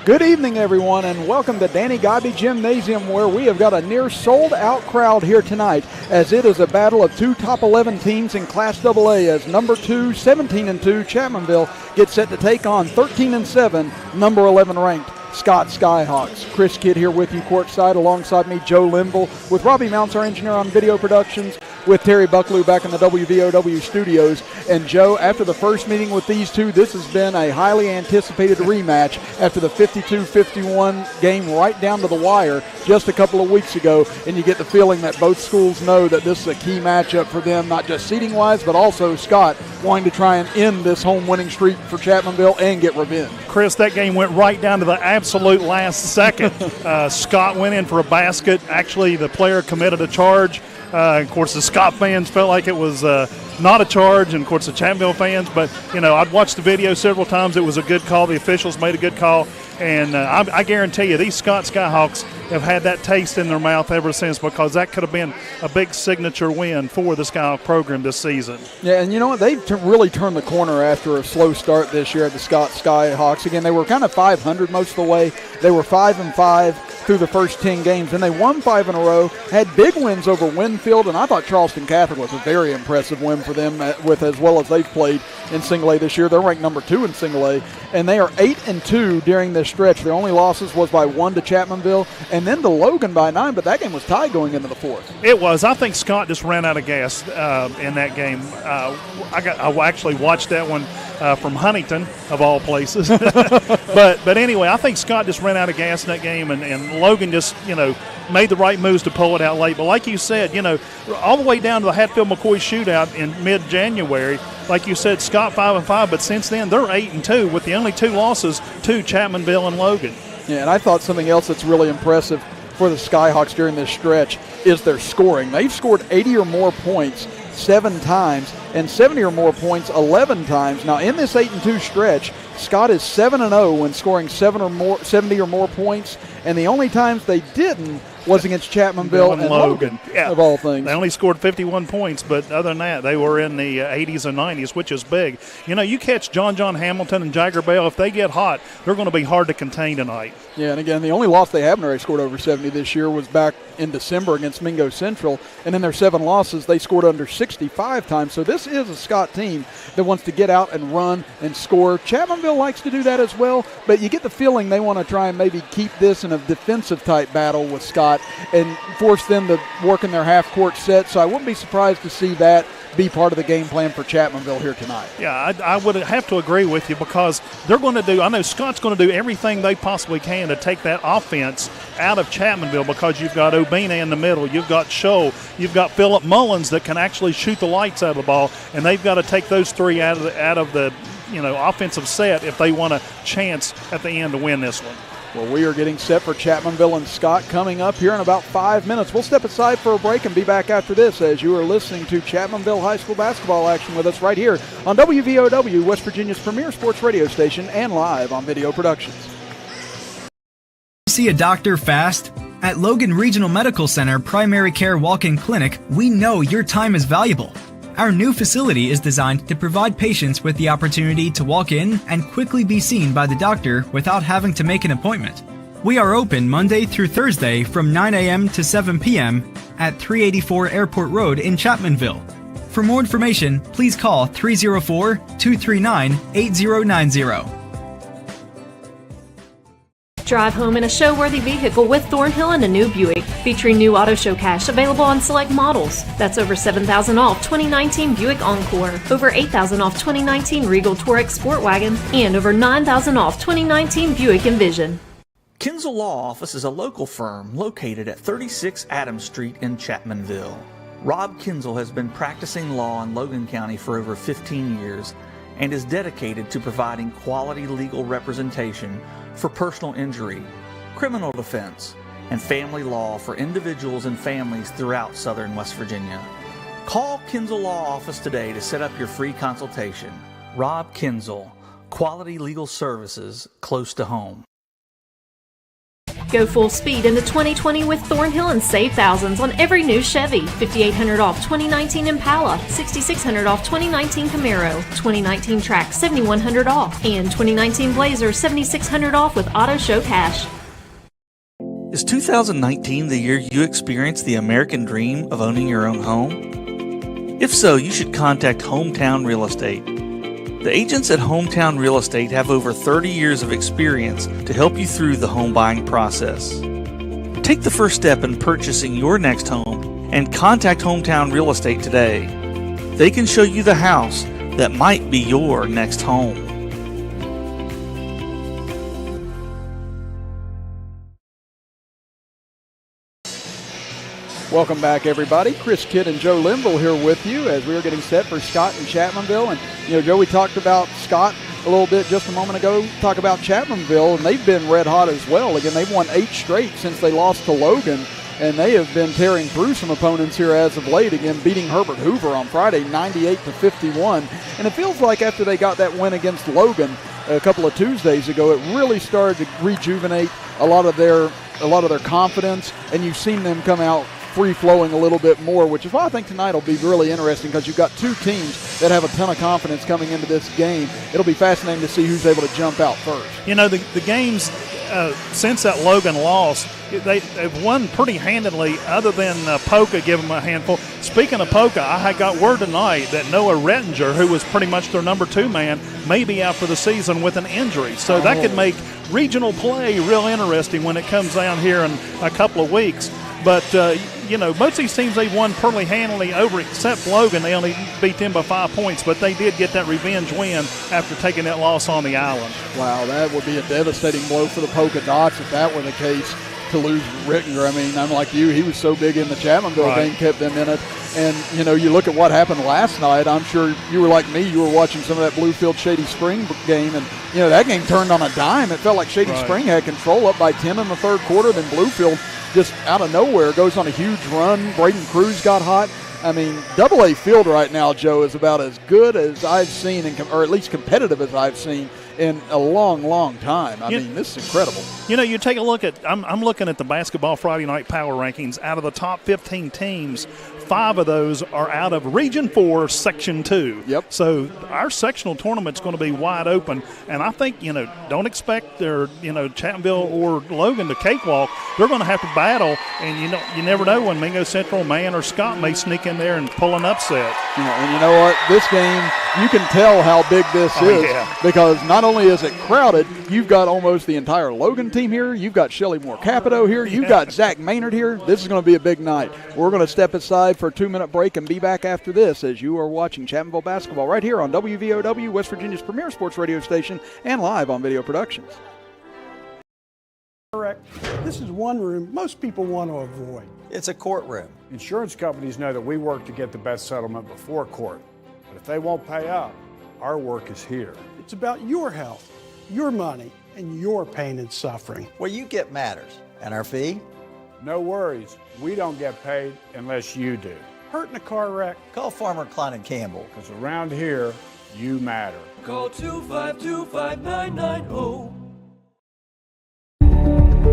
Good evening, everyone, and welcome to Danny Gobby Gymnasium, where we have got a near sold-out crowd here tonight, as it is a battle of two top 11 teams in Class AA, as number 2, 17-2, Chapmanville gets set to take on 13-7, number 11 ranked Scott Skyhawks. Chris Kidd here with you courtside, alongside me, Joe Linville, with Robbie Mounts, our engineer on video productions, with Terry Bucklew back in the WVOW studios. And Joe, after the first meeting with these two, this has been a highly anticipated rematch after the 52-51 game right down to the wire just a couple of weeks ago. And you get the feeling that both schools know that this is a key matchup for them, not just seeding-wise, but also Scott wanting to try and end this home winning streak for Chapmanville and get revenge. Chris, that game went right down to the absolute last second. Scott went in for a basket. Actually, the player committed a charge. Of course, the Scott fans felt like it was not a charge, and, of course, the Chapmanville fans. But, you know, I'd watched the video several times. It was a good call. The officials made a good call. And I guarantee you, these Scott Skyhawks have had that taste in their mouth ever since, because that could have been a big signature win for the Skyhawk program this season. Yeah, and you know what? They've really turned the corner after a slow start this year at the Scott Skyhawks. Again, they were kind of 500 most of the way. They were 5-5 through the first 10 games. Then they won 5 in a row, had big wins over Winfield, and I thought Charleston Catholic was a very impressive win for them, with as well as they've played in single A this year. They're ranked number 2 in single A, and they are 8-2 during this stretch. Their only losses was by 1 to Chapmanville and then to Logan by 9, but that game was tied going into the fourth. It was. I think Scott just ran out of gas in that game. I actually watched that one from Huntington, of all places. but anyway, I think Scott just ran out of gas in that game, and Logan just, you know, made the right moves to pull it out late. But like you said, you know, all the way down to the Hatfield-McCoy shootout in mid-January, like you said, Scott 5-5, but since then they're 8-2 with the only 2 losses to Chapmanville and Logan. Yeah, and I thought something else that's really impressive for the Skyhawks during this stretch is their scoring. They've scored 80 or more points 7 times and 70 or more points 11 times. Now, in this 8-2 stretch, Scott is 7-0 when scoring 70 or more points, and the only times they didn't was against Chapmanville and Logan, yeah, of all things. They only scored 51 points, but other than that, they were in the 80s and 90s, which is big. You know, you catch John Hamilton and Jagger Bell, if they get hot, they're going to be hard to contain tonight. Yeah, and again, the only loss they haven't already scored over 70 this year was back in December against Mingo Central, and in their 7 losses, they scored under 65 times. So this is a Scott team that wants to get out and run and score. Chapmanville likes to do that as well, but you get the feeling they want to try and maybe keep this in a defensive-type battle with Scott and force them to work in their half-court set. So I wouldn't be surprised to see that be part of the game plan for Chapmanville here tonight. Yeah, I would have to agree with you, because they're going to do – I know Scott's going to do everything they possibly can to take that offense out of Chapmanville, because you've got Obina in the middle, you've got Scholl, you've got Phillip Mullins that can actually shoot the lights out of the ball, and they've got to take those 3 out of the you know, offensive set if they want a chance at the end to win this one. Well, we are getting set for Chapmanville and Scott coming up here in about 5 minutes. We'll step aside for a break and be back after this, as you are listening to Chapmanville High School basketball action with us right here on WVOW, West Virginia's premier sports radio station, and live on video productions. See a doctor fast? At Logan Regional Medical Center Primary Care Walk-In Clinic, we know your time is valuable. Our new facility is designed to provide patients with the opportunity to walk in and quickly be seen by the doctor without having to make an appointment. We are open Monday through Thursday from 9 a.m. to 7 p.m. at 384 Airport Road in Chapmanville. For more information, please call 304-239-8090. Drive home in a show-worthy vehicle with Thornhill and a new Buick, featuring new Auto Show Cash available on select models. That's over $7,000 off 2019 Buick Encore, over $8,000 off 2019 Regal Touareg Sport Wagon, and over $9,000 off 2019 Buick Envision. Kinzel Law Office is a local firm located at 36 Adams Street in Chapmanville. Rob Kinzel has been practicing law in Logan County for over 15 years and is dedicated to providing quality legal representation for personal injury, criminal defense, and family law for individuals and families throughout southern West Virginia. Call Kinzel Law Office today to set up your free consultation. Rob Kinzel, quality legal services close to home. Go full speed into 2020 with Thornhill and save thousands on every new Chevy. $5,800 off 2019 Impala, $6,600 off 2019 Camaro, 2019 Track $7,100 off, and 2019 Blazer $7,600 off with Auto Show Cash. Is 2019 the year you experienced the American dream of owning your own home? If so, you should contact Hometown Real Estate. The agents at Hometown Real Estate have over 30 years of experience to help you through the home buying process. Take the first step in purchasing your next home and contact Hometown Real Estate today. They can show you the house that might be your next home. Welcome back, everybody. Chris Kidd and Joe Linville here with you as we are getting set for Scott and Chapmanville. And, Joe, we talked about Scott a little bit just a moment ago. Talk about Chapmanville, and they've been red hot as well. Again, they've won 8 straight since they lost to Logan, and they have been tearing through some opponents here as of late. Again, beating Herbert Hoover on Friday, 98-51. And it feels like after they got that win against Logan a couple of Tuesdays ago, it really started to rejuvenate a lot of their confidence, and you've seen them come out free-flowing a little bit more, which is why I think tonight will be really interesting, because you've got 2 teams that have a ton of confidence coming into this game. It'll be fascinating to see who's able to jump out first. The games since that Logan loss, they've won pretty handedly, other than Polka giving them a handful. Speaking of Polka, I had got word tonight that Noah Rettinger, who was pretty much their number 2 man, may be out for the season with an injury. So that could make regional play real interesting when it comes down here in a couple of weeks. But, most of these teams they've won pretty handily over, except Logan. They only beat them by 5 points, but they did get that revenge win after taking that loss on the island. Wow, that would be a devastating blow for the Polka Dots if that were the case, to lose Rittinger. I mean, I'm like you. He was so big in the Chapmanville game, kept them in it. And, you look at what happened last night. I'm sure you were like me. You were watching some of that Bluefield Shady Spring game, and, that game turned on a dime. It felt like Shady Spring had control up by 10 in the third quarter. Then Bluefield just out of nowhere goes on a huge run. Braden Cruz got hot. I mean, AA field right now, Joe, is about as good as I've seen, or at least competitive as I've seen in a long, long time. I mean, this is incredible. You take a look at, I'm looking at the Basketball Friday Night Power Rankings. Out of the top 15 teams, 5 of those are out of Region 4, Section 2. Yep. So our sectional tournament's going to be wide open, and I think, don't expect their, Chapmanville or Logan to cakewalk. They're going to have to battle, and you never know when Mingo Central, Man, or Scott may sneak in there and pull an upset. And you know what? This game, you can tell how big this is because not only is it crowded, you've got almost the entire Logan team here. You've got Shelly Moore Capito here. You've got Zach Maynard here. This is going to be a big night. We're going to step aside for a 2-minute break and be back after this as you are watching Chapmanville basketball right here on WVOW, West Virginia's premier sports radio station, and live on Video Productions. Correct. This is one room most people want to avoid. It's a courtroom. Insurance companies know that we work to get the best settlement before court. But if they won't pay up, our work is here. It's about your health, your money, and your pain and suffering. What you get matters. And our fee? No worries. We don't get paid unless you do. Hurt in a car wreck? Call Farmer Klein and Campbell. Because around here, you matter. Call 252-5990.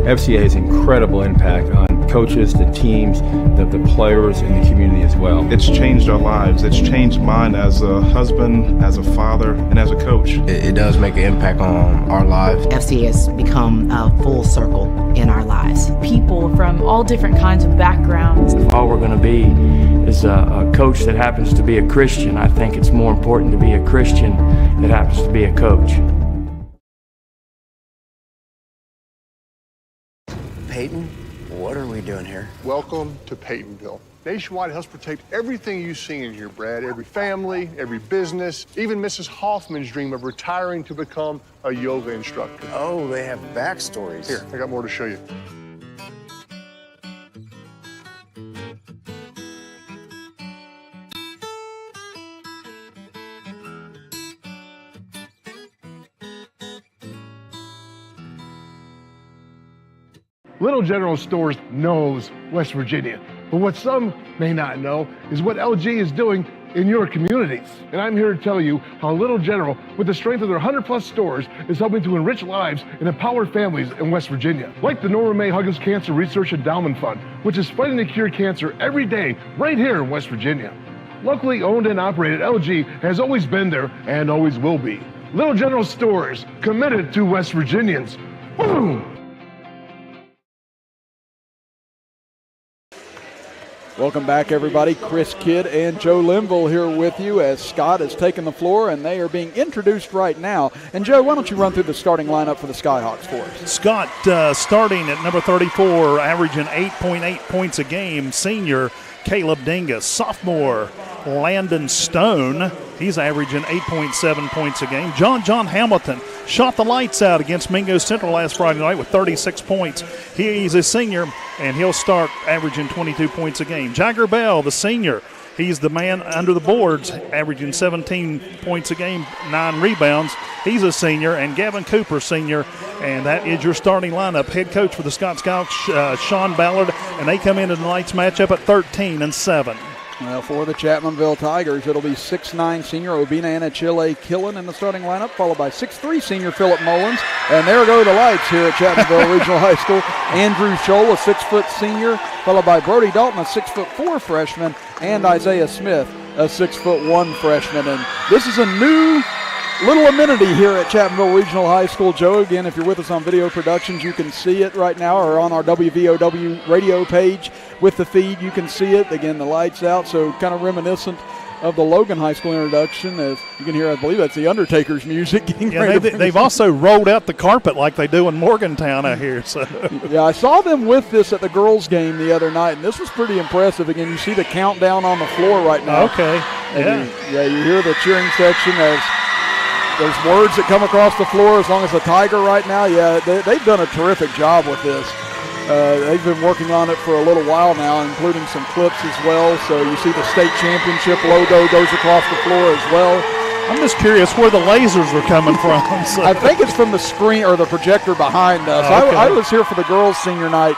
FCA has incredible impact on coaches, the teams, the players, and the community as well. It's changed our lives. It's changed mine as a husband, as a father, and as a coach. It does make an impact on our lives. FCA has become a full circle in our lives. People from all different kinds of backgrounds. If all we're going to be is a coach that happens to be a Christian, I think it's more important to be a Christian that happens to be a coach. Peyton, what are we doing here? Welcome to Peytonville. Nationwide helps protect everything you see in here, Brad. Every family, every business, even Mrs. Hoffman's dream of retiring to become a yoga instructor. Oh, they have backstories. Here, I got more to show you. Little General Stores knows West Virginia, but what some may not know is what LG is doing in your communities. And I'm here to tell you how Little General, with the strength of their 100-plus stores, is helping to enrich lives and empower families in West Virginia. Like the Norma May Huggins Cancer Research Endowment Fund, which is fighting to cure cancer every day right here in West Virginia. Locally owned and operated, LG has always been there and always will be. Little General Stores, committed to West Virginians. Boom! Welcome back, everybody. Chris Kidd and Joe Linville here with you as Scott has taken the floor, and they are being introduced right now. And, Joe, why don't you run through the starting lineup for the Skyhawks for us? Scott starting at number 34, averaging 8.8 points a game, senior Caleb Dingus. Sophomore Landon Stone, he's averaging 8.7 points a game. John Hamilton shot the lights out against Mingo Central last Friday night with 36 points. He's a senior, and he'll start averaging 22 points a game. Jagger Bell, the senior, he's the man under the boards, averaging 17 points a game, 9 rebounds. He's a senior, and Gavin Cooper, senior, and that is your starting lineup. Head coach for the Scott Skyhawks, Sean Ballard, and they come into tonight's matchup at 13-7. Well, for the Chapmanville Tigers, it'll be 6'9" senior Obina Anachile Killen in the starting lineup, followed by 6'3" senior Philip Mullins. And there go the lights here at Chapmanville Regional High School. Andrew Scholl, a 6-foot senior, followed by Brody Dalton, a 6'4" freshman, and Isaiah Smith, a 6'1" freshman. And this is a new little amenity here at Chapmanville Regional High School. Joe, again, if you're with us on Video Productions, you can see it right now, or on our WVOW radio page with the feed, you can see it. Again, the lights out, so kind of reminiscent of the Logan High School introduction. As you can hear, I believe that's the Undertaker's music. They've also rolled out the carpet like they do in Morgantown out here. So yeah, I saw them with this at the girls' game the other night, and this was pretty impressive. Again, you see the countdown on the floor right now. Okay, you hear the cheering section as there's words that come across the floor as long as the Tiger right now. Yeah, they've done a terrific job with this. They've been working on it for a little while now, including some clips as well. So you see the state championship logo goes across the floor as well. I'm just curious where the lasers are coming from. So. I think it's from the screen or the projector behind us. Okay. I was here for the girls' senior night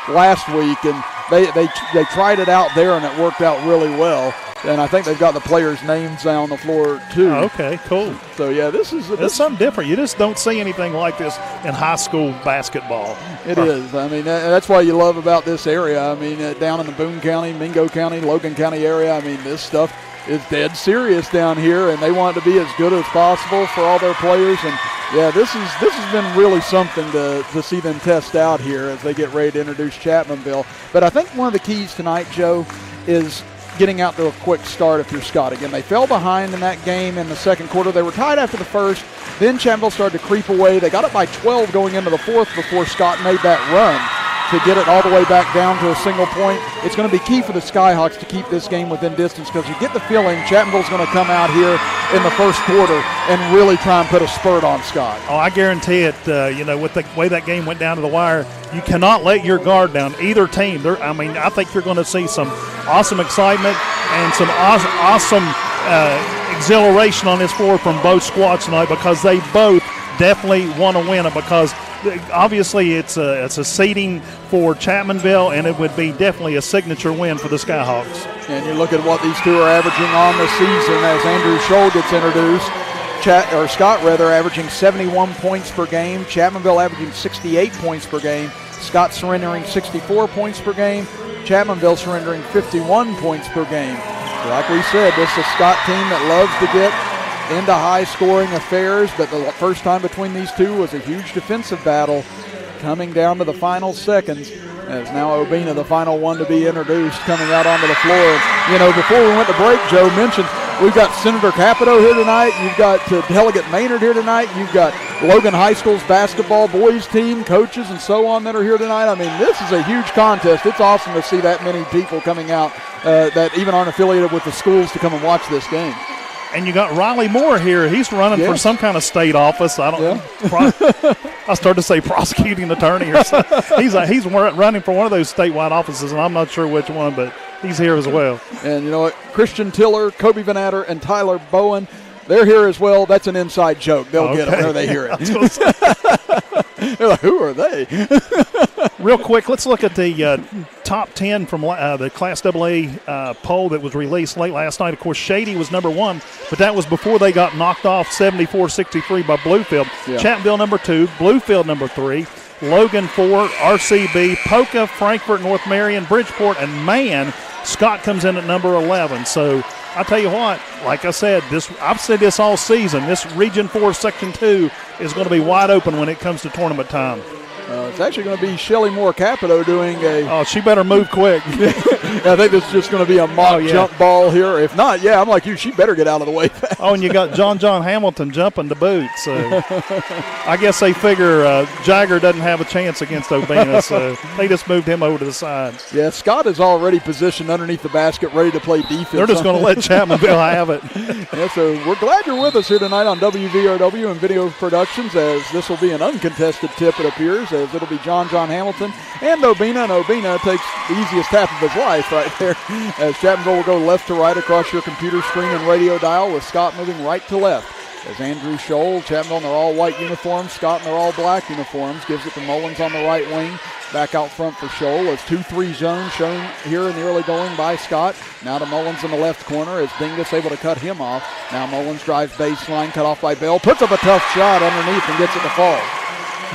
last week, and they tried it out there, and it worked out really well. And I think they've got the players' names down on the floor, too. Okay, cool. So, yeah, this is something different. You just don't see anything like this in high school basketball. It is. I mean, that's why you love about this area. I mean, down in the Boone County, Mingo County, Logan County area, I mean, this stuff is dead serious down here, and they want it to be as good as possible for all their players. And, yeah, this has been really something to see them test out here as they get ready to introduce Chapmanville. But I think one of the keys tonight, Joe, is getting out to a quick start if you're Scott. Again, they fell behind in that game in the second quarter. They were tied after the first. Then Chapmanville started to creep away. They got it by 12 going into the fourth before Scott made that run to get it all the way back down to a single point. It's going to be key for the Skyhawks to keep this game within distance, because you get the feeling Chapmanville's going to come out here in the first quarter and really try and put a spurt on Scott. Oh, I guarantee it. With the way that game went down to the wire, you cannot let your guard down. Either team. I think you're going to see some awesome excitement and some awesome exhilaration on this floor from both squads tonight, because they both definitely want to win it, because obviously it's a seeding for Chapmanville, and it would be definitely a signature win for the Skyhawks. And you look at what these two are averaging on the season as Andrew Scholl gets introduced. Scott averaging 71 points per game. Chapmanville averaging 68 points per game. Scott surrendering 64 points per game. Chapmanville surrendering 51 points per game. Like we said, this is a Scott team that loves to get into high-scoring affairs, but the first time between these two was a huge defensive battle coming down to the final seconds, as now Obina, the final one to be introduced, coming out onto the floor. You know, before we went to break, Joe mentioned we've got Senator Capito here tonight. You've got Delegate Maynard here tonight. You've got Logan High School's basketball boys team, coaches, and so on that are here tonight. I mean, this is a huge contest. It's awesome to see that many people coming out that even aren't affiliated with the schools to come and watch this game. And you got Riley Moore here. He's running for some kind of state office. I started to say prosecuting attorney or something. He's running for one of those statewide offices, and I'm not sure which one, but he's here as well. And you know what? Christian Tiller, Kobe Van Adder, and Tyler Bowen, they're here as well. That's an inside joke. They'll get it whenever they hear it. They're like, who are they? Real quick, let's look at the top 10 from the Class AA poll that was released late last night. Of course, Shady was number 1, but that was before they got knocked off 74-63 by Bluefield. Yeah. Chapmanville number 2, Bluefield number 3, Logan 4, RCB, Polka, Frankfort, North Marion, Bridgeport, and Man. Scott comes in at number 11. So I tell you what, like I said, I've said this all season, this Region 4 Section 2 is going to be wide open when it comes to tournament time. It's actually going to be Shelly Moore Capito doing a. Oh, she better move quick. I think this is just going to be a mock jump ball here. If not, I'm like you. She better get out of the way fast. Oh, and you got John Hamilton jumping to boot. So I guess they figure Jagger doesn't have a chance against Obina, so they just moved him over to the side. Yeah, Scott is already positioned underneath the basket, ready to play defense. They're just going to let Chapmanville have it. Yeah, so we're glad you're with us here tonight on WVRW and Video Productions, as this will be an uncontested tip, it appears, as it'll be John Hamilton and Obina, and Obina takes the easiest tap of his life right there, as Chapmanville will go left to right across your computer screen and radio dial, with Scott moving right to left. As Andrew Scholl, Chapmanville in their all-white uniforms, Scott in their all-black uniforms, gives it to Mullins on the right wing. Back out front for Scholl as 2-3 zone shown here in the early going by Scott. Now to Mullins in the left corner as Dingus able to cut him off. Now Mullins drives baseline, cut off by Bell, puts up a tough shot underneath and gets it to fall.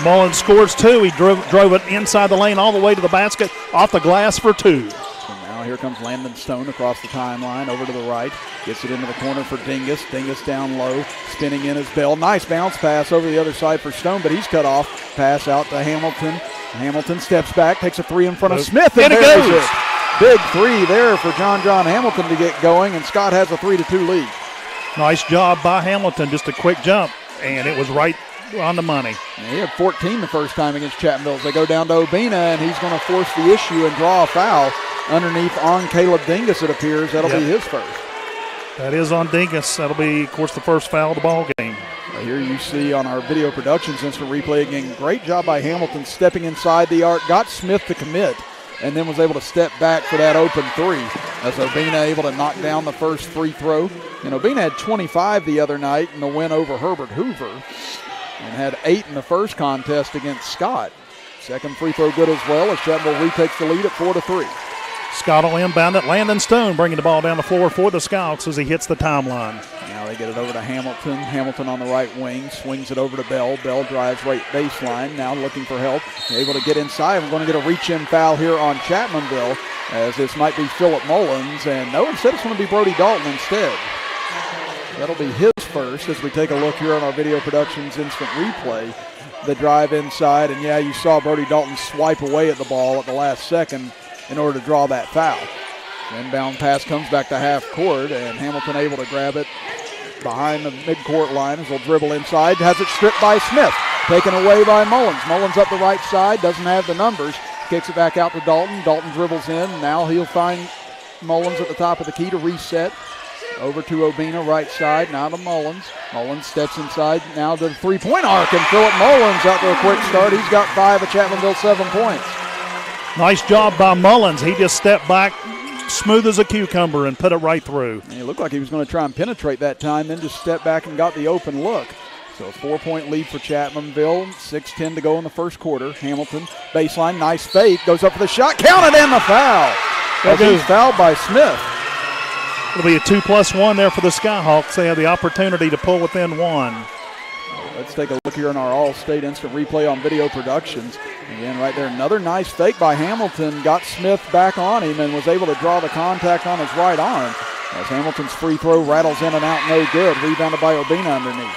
Mullins scores 2. He drove it inside the lane all the way to the basket, off the glass for 2. So now here comes Landon Stone across the timeline, over to the right. Gets it into the corner for Dingus. Dingus down low, spinning in as Bell. Nice bounce pass over the other side for Stone, but he's cut off. Pass out to Hamilton. Hamilton steps back, takes a 3 in front of Smith, and it goes. goes. Big 3 there for John Hamilton to get going, and Scott has a 3-2 lead. Nice job by Hamilton, just a quick jump, and it was right on the money. Yeah, he had 14 the first time against Chapmanville. They go down to Obina, and he's going to force the issue and draw a foul underneath on Caleb Dingus, it appears. That'll be his first. That is on Dingus. That'll be, of course, the first foul of the ball game. Here you see on our video productions instant replay again, great job by Hamilton stepping inside the arc, got Smith to commit, and then was able to step back for that open 3 as Obina able to knock down the first free throw. And Obina had 25 the other night in the win over Herbert Hoover and had 8 in the first contest against Scott. Second free throw good as well as Chapmanville retakes the lead at 4-3. Scott will inbound it. Landon Stone bringing the ball down the floor for the Skyhawks as he hits the timeline. Now they get it over to Hamilton. Hamilton on the right wing, swings it over to Bell. Bell drives right baseline, now looking for help. Able to get inside. We're going to get a reach-in foul here on Chapmanville, as this might be Phillip Mullins. And no, instead it's going to be Brody Dalton instead. That'll be his first as we take a look here on our video productions instant replay. The drive inside, and you saw Brody Dalton swipe away at the ball at the last second in order to draw that foul. Inbound pass comes back to half court, and Hamilton able to grab it behind the midcourt line as he'll dribble inside. Has it stripped by Smith. Taken away by Mullins. Mullins up the right side, doesn't have the numbers. Kicks it back out to Dalton. Dalton dribbles in. Now he'll find Mullins at the top of the key to reset. Over to Obina, right side, now to Mullins. Mullins steps inside, now to the three-point arc, and Phillip Mullins out to a quick start. He's got 5 at Chapmanville, 7 points. Nice job by Mullins. He just stepped back, smooth as a cucumber, and put it right through. And he looked like he was going to try and penetrate that time, then just stepped back and got the open look. So a 4-point lead for Chapmanville, 6:10 to go in the first quarter. Hamilton, baseline, nice fake, goes up for the shot, counted, and the foul. That goes fouled by Smith. It'll be a 2+1 there for the Skyhawks. They have the opportunity to pull within 1. Let's take a look here in our All-State Instant Replay on Video Productions. Again, right there, another nice fake by Hamilton. Got Smith back on him and was able to draw the contact on his right arm. As Hamilton's free throw rattles in and out, no good. Rebounded by Obina underneath.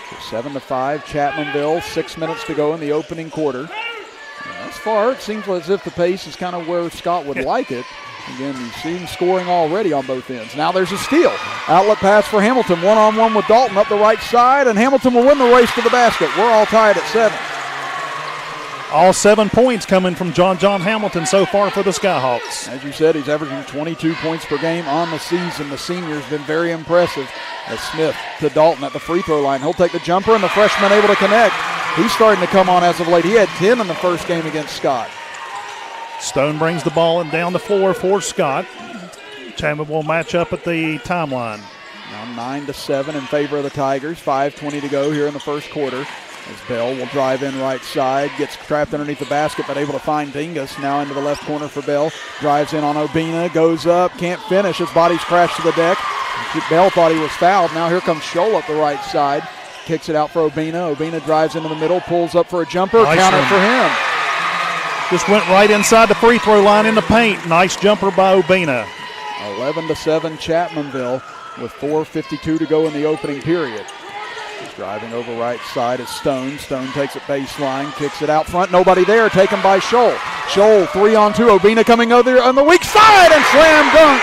So 7-5, Chapmanville, 6 minutes to go in the opening quarter. And thus far, it seems as if the pace is kind of where Scott would like it. Again, you've seen scoring already on both ends. Now there's a steal. Outlet pass for Hamilton. One-on-one with Dalton up the right side, and Hamilton will win the race to the basket. We're all tied at 7. All 7 points coming from John Hamilton so far for the Skyhawks. As you said, he's averaging 22 points per game on the season. The senior's been very impressive. As Smith to Dalton at the free throw line. He'll take the jumper, and the freshman able to connect. He's starting to come on as of late. He had 10 in the first game against Scott. Stone brings the ball down the floor for Scott. Chapman will match up at the timeline. Now 9-7 in favor of the Tigers. 5:20 to go here in the first quarter. As Bell will drive in right side, gets trapped underneath the basket, but able to find Dingus. Now into the left corner for Bell. Drives in on Obina, goes up, can't finish. His body's crashed to the deck. Bell thought he was fouled. Now here comes Scholl up the right side. Kicks it out for Obina. Obina drives into the middle, pulls up for a jumper. Nice Counter one for him. Just went right inside the free throw line in the paint. Nice jumper by Obina. 11-7 Chapmanville with 4:52 to go in the opening period. Driving over right side is Stone. Stone takes it baseline, kicks it out front. Nobody there, taken by Scholl. Scholl 3-on-2. Obina coming over on the weak side and slam dunk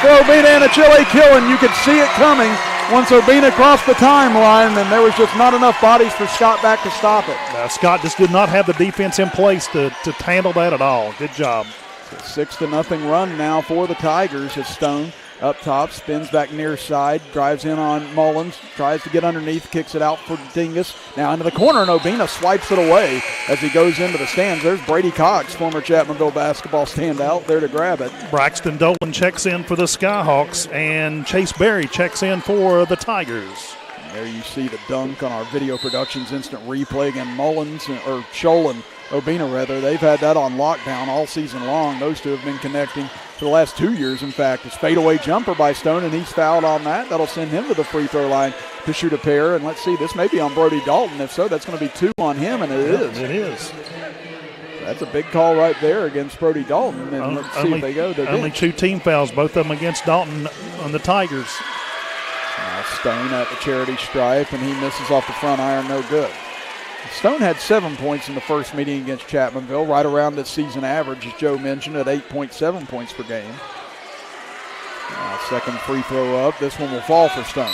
for Obina and a Chile killing. You could see it coming once Obina crossed the timeline, and there was just not enough bodies for Scott back to stop it. Scott just did not have the defense in place to handle that at all. Good job. 6-0 run now for the Tigers as Stone up top, spins back near side, drives in on Mullins, tries to get underneath, kicks it out for Dingus. Now into the corner, and Obina swipes it away as he goes into the stands. There's Brady Cox, former Chapmanville basketball standout, there to grab it. Braxton Dolan checks in for the Skyhawks, and Chase Berry checks in for the Tigers. And there you see the dunk on our video productions instant replay. Again, Mullins, or Scholl and Obina rather, they've had that on lockdown all season long. Those two have been connecting for the last 2 years, in fact. His fadeaway jumper by Stone, and he's fouled on that. That'll send him to the free throw line to shoot a pair. And let's see, this may be on Brody Dalton. If so, that's going to be 2 on him, and it is. It is. That's a big call right there against Brody Dalton. And let's see if they go to only 2 team fouls, both of them against Dalton on the Tigers. Now Stone at the charity stripe, and he misses off the front iron, no good. Stone had 7 points in the first meeting against Chapmanville, right around the season average, as Joe mentioned, at 8.7 points per game. Now second free throw up. This one will fall for Stone.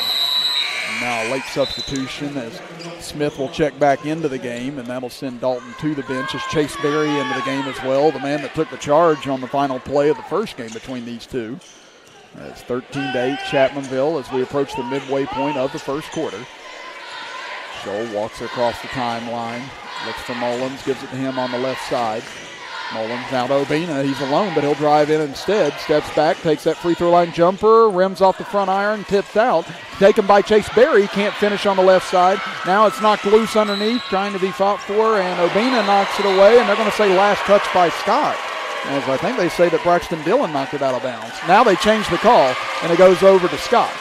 And now a late substitution as Smith will check back into the game, and that'll send Dalton to the bench as Chase Berry into the game as well, the man that took the charge on the final play of the first game between these two. It's 13-8 Chapmanville as we approach the midway point of the first quarter. Scholl walks across the timeline, looks for Mullins, gives it to him on the left side. Mullins now to Obina. He's alone, but he'll drive in instead. Steps back, takes that free throw line jumper, rims off the front iron, tips out. Taken by Chase Berry, can't finish on the left side. Now it's knocked loose underneath, trying to be fought for, and Obina knocks it away, and they're going to say last touch by Scott. As I think they say that Braxton Dillon knocked it out of bounds. Now they change the call, and it goes over to Scott.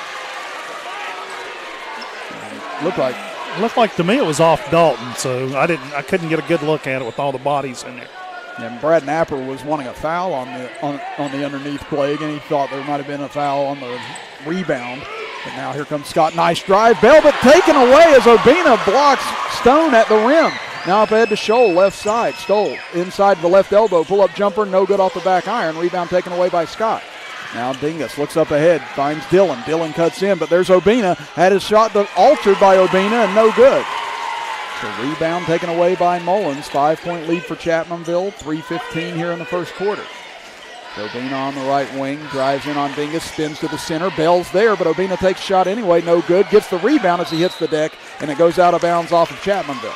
Looked like to me it was off Dalton, so I couldn't get a good look at it with all the bodies in there. And Brad Napper was wanting a foul on the underneath play. Again, he thought there might have been a foul on the rebound. But now here comes Scott. Nice drive. Bell, but taken away as Obina blocks Stone at the rim. Now up ahead to Scholl, left side. Stoll inside the left elbow. Pull-up jumper, no good off the back iron. Rebound taken away by Scott. Now Dingus looks up ahead, finds Dillon. Dillon cuts in, but there's Obina. Had his shot altered by Obina and no good. So rebound taken away by Mullins. 5-point lead for Chapmanville. 3:15 here in the first quarter. Obina on the right wing, drives in on Dingus, spins to the center. Bell's there, but Obina takes a shot anyway, no good. Gets the rebound as he hits the deck, and it goes out of bounds off of Chapmanville.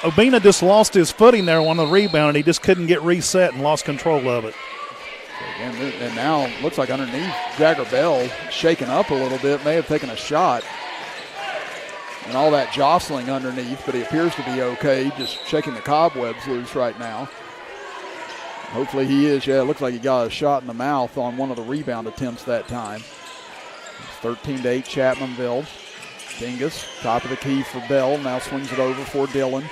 Obina just lost his footing there on the rebound, and he just couldn't get reset and lost control of it. And now looks like underneath Jagger Bell shaken up a little bit, may have taken a shot. And all that jostling underneath, but he appears to be okay, just shaking the cobwebs loose right now. Hopefully he is. Yeah, it looks like he got a shot in the mouth on one of the rebound attempts that time. 13-8 Chapmanville. Dingus, top of the key for Bell, now swings it over for Dillon.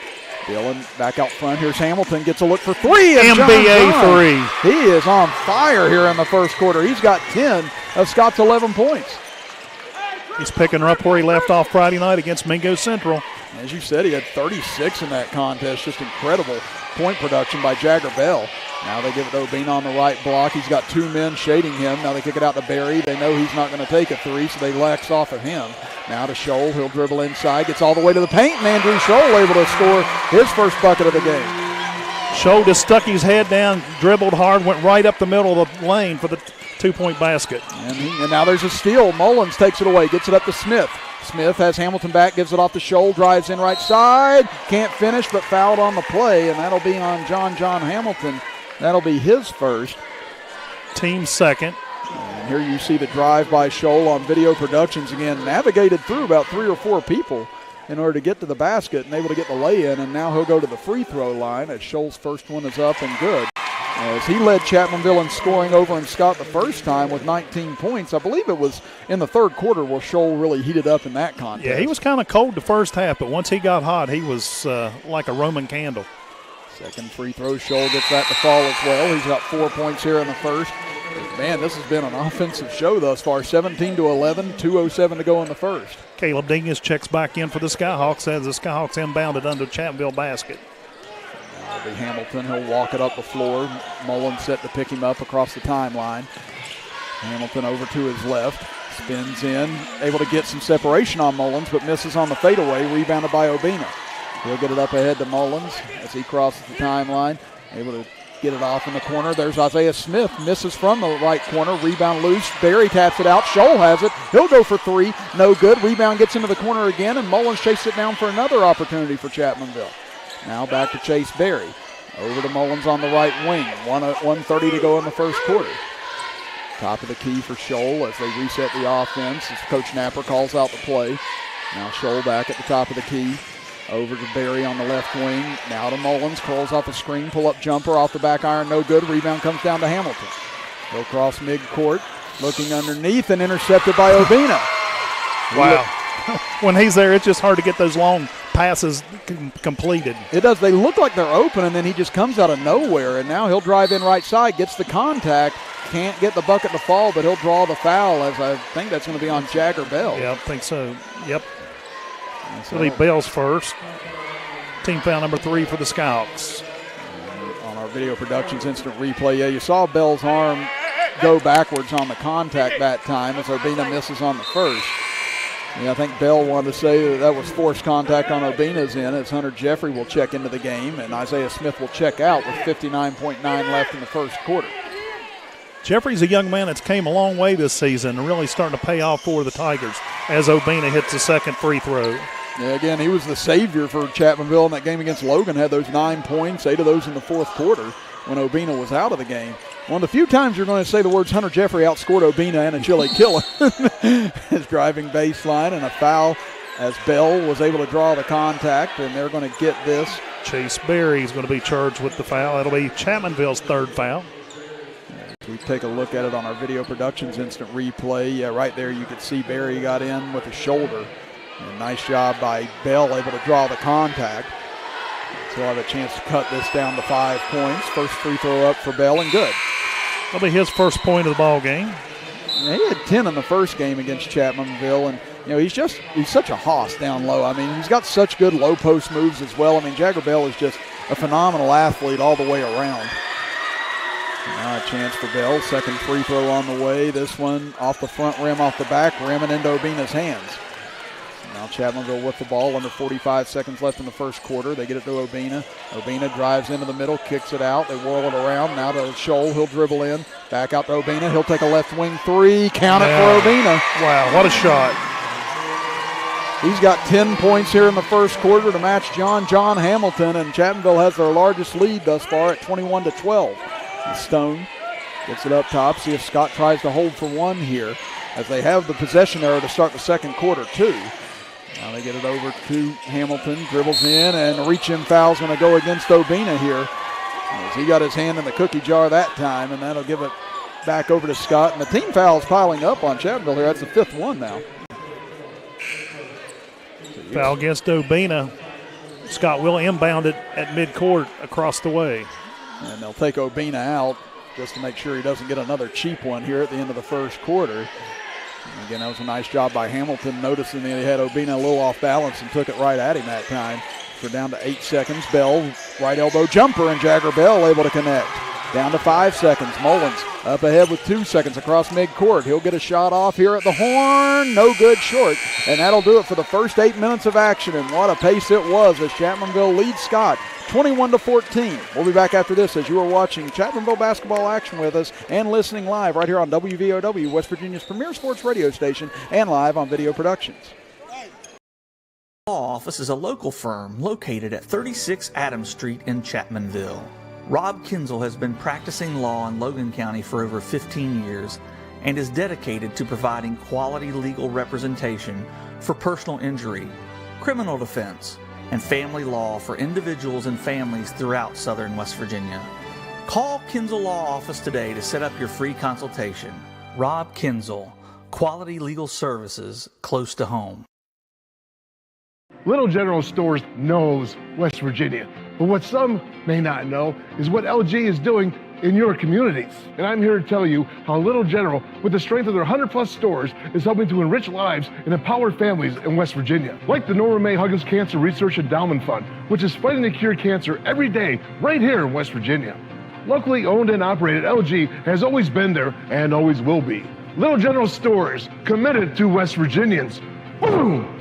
Dillon back out front. Here's Hamilton, gets a look for three. NBA three. He is on fire here in the first quarter. He's got 10 of Scott's 11 points. He's picking her up where he left off Friday night against Mingo Central. As you said, he had 36 in that contest. Just incredible point production by Jagger Bell. Now they give it to Obina on the right block. He's got two men shading him. Now they kick it out to Berry. They know he's not going to take a three, so they lax off of him. Now to Scholl. He'll dribble inside. Gets all the way to the paint, and Andrew Scholl able to score his first bucket of the game. Scholl just stuck his head down, dribbled hard, went right up the middle of the lane for the two-point basket. And now there's a steal. Mullins takes it away, gets it up to Smith. Smith has Hamilton back, gives it off to Scholl, drives in right side. Can't finish, but fouled on the play, and that'll be on John Hamilton. That'll be his first. Team second. And here you see the drive by Scholl on video productions again. Navigated through about 3 or 4 people in order to get to the basket and able to get the lay-in, and now he'll go to the free throw line as Scholl's first one is up and good. As he led Chapmanville in scoring over in Scott the first time with 19 points. I believe it was in the third quarter where Scholl really heated up in that contest. Yeah, he was kind of cold the first half, but once he got hot, he was like a Roman candle. Second free throw, Scholl gets that to fall as well. He's got 4 points here in the first. Man, this has been an offensive show thus far. 17-11, 2:07 to go in the first. Caleb Dingus checks back in for the Skyhawks as the Skyhawks inbounded under Chapmanville basket. That'll be Hamilton. He'll walk it up the floor. Mullins set to pick him up across the timeline. Hamilton over to his left. Spins in. Able to get some separation on Mullins, but misses on the fadeaway. Rebounded by Obina. He'll get it up ahead to Mullins as he crosses the timeline. Able to get it off in the corner. There's Isaiah Smith. Misses from the right corner. Rebound loose. Berry taps it out. Scholl has it. He'll go for three. No good. Rebound gets into the corner again, and Mullins chases it down for another opportunity for Chapmanville. Now back to Chase Berry. Over to Mullins on the right wing. 1:30 to go in the first quarter. Top of the key for Scholl as they reset the offense as Coach Napper calls out the play. Now Scholl back at the top of the key. Over to Berry on the left wing. Now to Mullins. Curls off a screen. Pull-up jumper off the back iron. No good. Rebound comes down to Hamilton. Go cross midcourt. Looking underneath and intercepted by Obina. Wow. When he's there, it's just hard to get those long passes completed. It does. They look like they're open, and then he just comes out of nowhere. And now he'll drive in right side, gets the contact. Can't get the bucket to fall, but he'll draw the foul, as I think that's going to be on Jagger Bell. Yeah, I think so. Yep. It'll be Bell's first. Team foul number 3 for the Skyhawks. On our video productions instant replay, yeah, you saw Bell's arm go backwards on the contact that time as Obina misses on the first. Yeah, I think Bell wanted to say that was forced contact on Obina's end as Hunter Jeffrey will check into the game and Isaiah Smith will check out with 59.9 left in the first quarter. Jeffrey's a young man that's came a long way this season and really starting to pay off for the Tigers as Obina hits the second free throw. Yeah, again, he was the savior for Chapmanville in that game against Logan, had those 9 points, 8 of those in the fourth quarter when Obina was out of the game. One of the few times you're going to say the words Hunter Jeffrey outscored Obina and a Chili Killer. His driving baseline and a foul as Bell was able to draw the contact, and they're going to get this. Chase Berry is going to be charged with the foul. That'll be Chapmanville's third foul. We take a look at it on our video productions instant replay. Yeah, right there you could see Berry got in with his shoulder. And nice job by Bell, able to draw the contact. So we'll have a chance to cut this down to 5 points. First free throw up for Bell and good. That'll be his first point of the ball game. Yeah, he had 10 in the first game against Chapmanville, and you know he's such a hoss down low. I mean, he's got such good low post moves as well. I mean, Jagger Bell is just a phenomenal athlete all the way around. Now a chance for Bell. Second free throw on the way. This one off the front rim, off the back rim, and into Obina's hands. Now Chapmanville with the ball, under 45 seconds left in the first quarter. They get it to Obina. Obina drives into the middle, kicks it out. They whirl it around. Now to Scholl. He'll dribble in. Back out to Obina. He'll take a left wing three. Count it for Obina. Wow, what a shot. He's got 10 points here in the first quarter to match John Hamilton, and Chapmanville has their largest lead thus far at 21-12. And Stone gets it up top. See if Scott tries to hold for one here, as they have the possession error to start the second quarter too. Now they get it over to Hamilton, dribbles in, and reach-in foul's going to go against Obina here. As he got his hand in the cookie jar that time, and that'll give it back over to Scott. And the team foul's piling up on Chapmanville here. That's the 5th one now. Foul against Obina. Scott will inbound it at midcourt across the way. And they'll take Obina out just to make sure he doesn't get another cheap one here at the end of the first quarter. And again, that was a nice job by Hamilton, noticing that he had Obina a little off balance and took it right at him that time. So down to 8 seconds. Bell, right elbow jumper, and Jagger Bell able to connect. Down to 5 seconds. Mullins up ahead with 2 seconds across midcourt. He'll get a shot off here at the horn. No good, short. And that'll do it for the first 8 minutes of action. And what a pace it was as Chapmanville leads Scott 21-14. We'll be back after this as you are watching Chapmanville basketball action with us and listening live right here on WVOW, West Virginia's premier sports radio station, and live on video productions. Law Office is a local firm located at 36 Adams Street in Chapmanville. Rob Kinzel has been practicing law in Logan County for over 15 years and is dedicated to providing quality legal representation for personal injury, criminal defense, and family law for individuals and families throughout southern West Virginia. Call Kinzel Law Office today to set up your free consultation. Rob Kinzel, quality legal services close to home. Little General Stores knows West Virginia, but what some may not know is what LG is doing in your communities. And I'm here to tell you how Little General, with the strength of their 100+ stores, is helping to enrich lives and empower families in West Virginia. Like the Norma May Huggins Cancer Research Endowment Fund, which is fighting to cure cancer every day right here in West Virginia. Locally owned and operated, LG has always been there and always will be. Little General Stores, committed to West Virginians. Boom!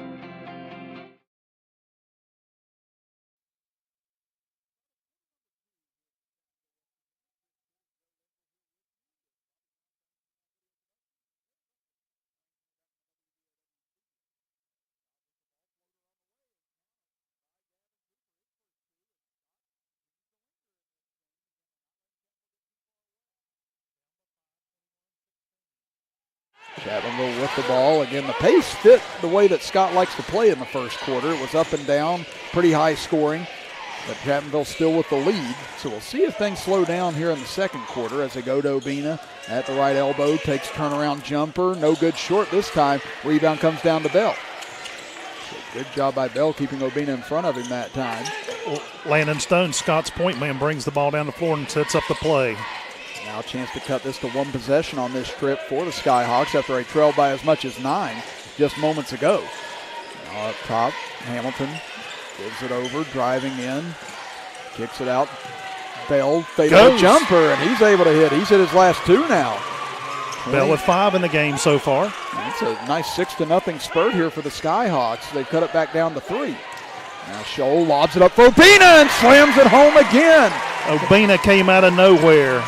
Chapmanville with the ball. Again, the pace fit the way that Scott likes to play in the first quarter. It was up and down, pretty high scoring, but Chapmanville still with the lead. So we'll see if things slow down here in the second quarter as they go to Obina at the right elbow, takes turnaround jumper, no good short this time. Rebound comes down to Bell. So good job by Bell keeping Obina in front of him that time. Well, Landon Stone, Scott's point man, brings the ball down the floor and sets up the play. Now a chance to cut this to one possession on this trip for the Skyhawks after they trailed by as much as 9 just moments ago. Now up top, Hamilton gives it over, driving in, kicks it out. Bell fadeaway jumper, and he's able to hit. He's hit his last 2 now. Bell with 5 in the game so far. It's a nice 6-0 spurt here for the Skyhawks. They cut it back down to 3. Now Scholl lobs it up for Obina and slams it home again. Obina came out of nowhere.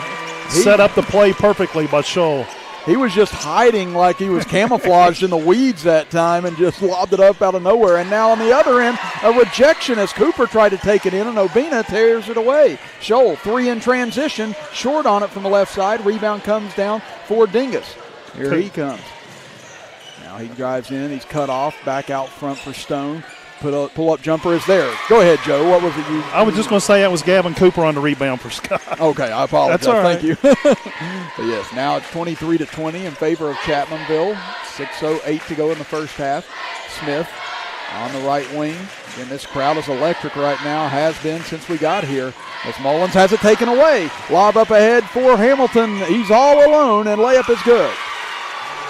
Set up the play perfectly by Scholl. He was just hiding like he was camouflaged in the weeds that time and just lobbed it up out of nowhere. And now on the other end, a rejection as Cooper tried to take it in, and Obina tears it away. Scholl, 3 in transition, short on it from the left side. Rebound comes down for Dingus. Here he comes. Now he drives in. He's cut off. Back out front for Stone. Pull-up jumper is there. Go ahead, Joe. What was it you? I was just going to say that was Gavin Cooper on the rebound for Scott. Okay, I apologize. That's all right. Thank you. But yes, now it's 23-20 in favor of Chapmanville. 6:08 to go in the first half. Smith on the right wing. Again, this crowd is electric right now. Has been since we got here. As Mullins has it taken away. Lob up ahead for Hamilton. He's all alone, and layup is good.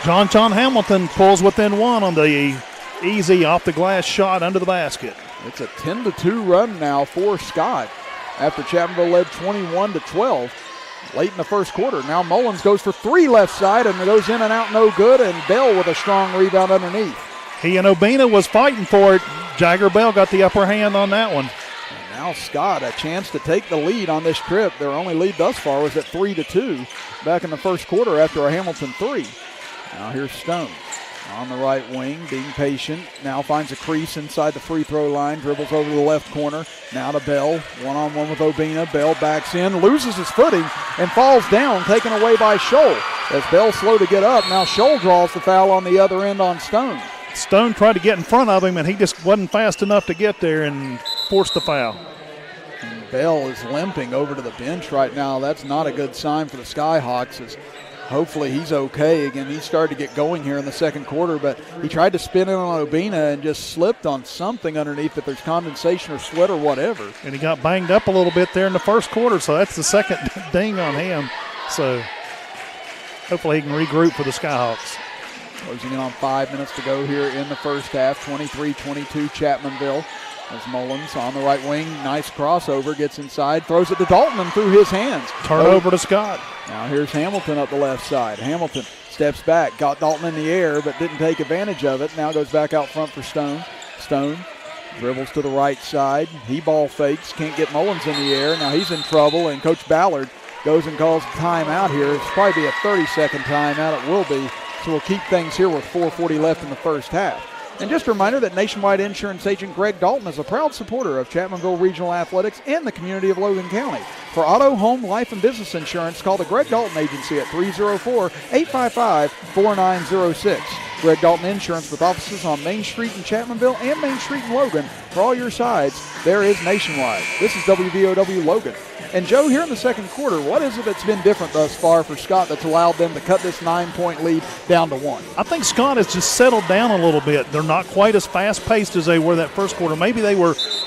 John Hamilton pulls within 1 on the easy off-the-glass shot under the basket. It's a 10-2 run now for Scott after Chapmanville led 21-12 late in the first quarter. Now Mullins goes for 3 left side and goes in and out no good, and Bell with a strong rebound underneath. He and Obina was fighting for it. Jagger Bell got the upper hand on that one. And now Scott a chance to take the lead on this trip. Their only lead thus far was at 3-2 back in the first quarter after a Hamilton 3. Now here's Stone. On the right wing, being patient. Now finds a crease inside the free throw line. Dribbles over to the left corner. Now to Bell. One-on-one with Obina. Bell backs in, loses his footing, and falls down, taken away by Scholl. As Bell slow to get up, now Scholl draws the foul on the other end on Stone. Stone tried to get in front of him, and he just wasn't fast enough to get there and forced the foul. And Bell is limping over to the bench right now. That's not a good sign for the Skyhawks. As hopefully he's okay. Again, he started to get going here in the second quarter, but he tried to spin in on Obina and just slipped on something underneath, if there's condensation or sweat or whatever. And he got banged up a little bit there in the first quarter, so that's the second ding on him. So hopefully he can regroup for the Skyhawks. Closing in on 5 minutes to go here in the first half. 23-22 Chapmanville. As Mullins on the right wing, nice crossover, gets inside, throws it to Dalton and through his hands. Turnover to Scott. Now here's Hamilton up the left side. Hamilton steps back, got Dalton in the air, but didn't take advantage of it. Now goes back out front for Stone. Stone dribbles to the right side. He ball fakes, can't get Mullins in the air. Now he's in trouble, and Coach Ballard goes and calls a timeout here. It's probably be a 30-second timeout. It will be. So we'll keep things here with 4:40 left in the first half. And just a reminder that Nationwide Insurance Agent Greg Dalton is a proud supporter of Chapmanville Regional Athletics and the community of Logan County. For auto, home, life, and business insurance, call the Greg Dalton Agency at 304-855-4906. Greg Dalton Insurance with offices on Main Street in Chapmanville and Main Street in Logan. For all your sides, there is nationwide. This is WVOW Logan. And Joe, here in the second quarter, what is it that's been different thus far for Scott that's allowed them to cut this 9-point lead down to 1? I think Scott has just settled down a little bit. They're not quite as fast-paced as they were that first quarter. Maybe they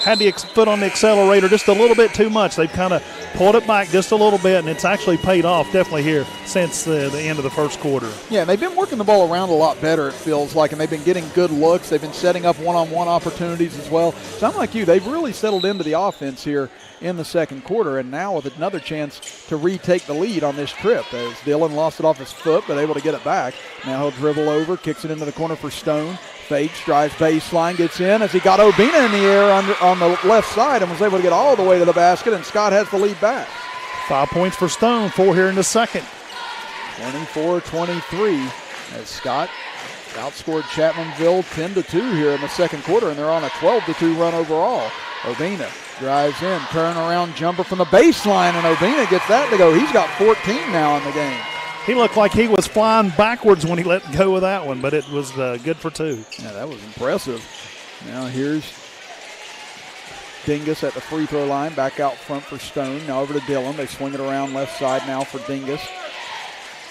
had the foot on the accelerator just a little bit too much. They've kind of pulled it back just a little bit, and it's actually paid off definitely here since the end of the first quarter. Yeah, and they've been working the ball around a lot better, it feels like, and they've been getting good looks. They've been setting up one-on-one opportunities as well. So I'm like you, they've really settled into the offense here in the second quarter, and now with another chance to retake the lead on this trip as Dillon lost it off his foot but able to get it back. Now he'll dribble over, kicks it into the corner for Stone. Fakes, drives baseline, gets in as he got Obina in the air on the left side and was able to get all the way to the basket, and Scott has the lead back. 5 points for Stone, 4 here in the second. 24-23 as Scott outscored Chapmanville 10-2 here in the second quarter, and they're on a 12-2 run overall. Obina drives in, turnaround jumper from the baseline, and Obina gets that to go. He's got 14 now in the game. He looked like he was flying backwards when he let go of that one, but it was good for 2. Yeah, that was impressive. Now here's Dingus at the free throw line, back out front for Stone. Now over to Dillon. They swing it around left side now for Dingus.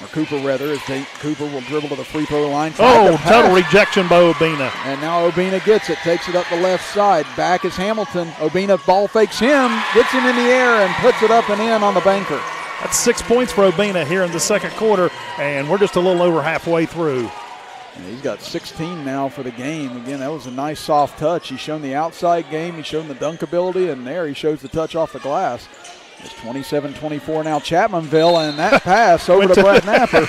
Or Cooper, rather, as Cooper will dribble to the free throw line. Total rejection by Obina. And now Obina gets it, takes it up the left side. Back is Hamilton. Obina ball fakes him, gets him in the air, and puts it up and in on the banker. That's 6 points for Obina here in the second quarter, and we're just a little over halfway through. And he's got 16 now for the game. Again, that was a nice soft touch. He's shown the outside game, he's shown the dunk ability, and there he shows the touch off the glass. It's 27-24 now Chapmanville, and that pass over to Brett Napper.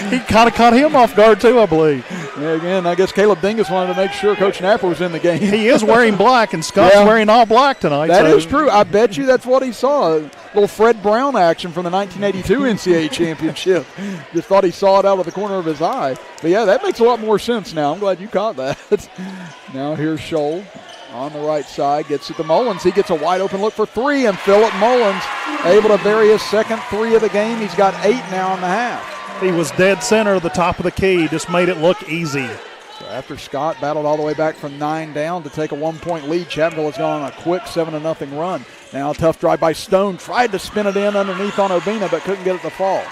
he kind of caught him off guard too, I believe. Yeah, again, I guess Caleb Dingus wanted to make sure Coach Napper was in the game. He is wearing black, and Scott's wearing all black tonight. That is true. I bet you that's what he saw. A little Fred Brown action from the 1982 NCAA championship. Just thought he saw it out of the corner of his eye. But, yeah, that makes a lot more sense now. I'm glad you caught that. Now here's Scholl. On the right side, gets it to Mullins. He gets a wide open look for 3, and Phillip Mullins able to bury his second 3 of the game. He's got 8 now in the half. He was dead center at the top of the key, just made it look easy. So after Scott battled all the way back from 9 down to take a 1-point lead, Chapmanville has gone on a quick 7-0 run. Now a tough drive by Stone, tried to spin it in underneath on Obina, but couldn't get it to fall.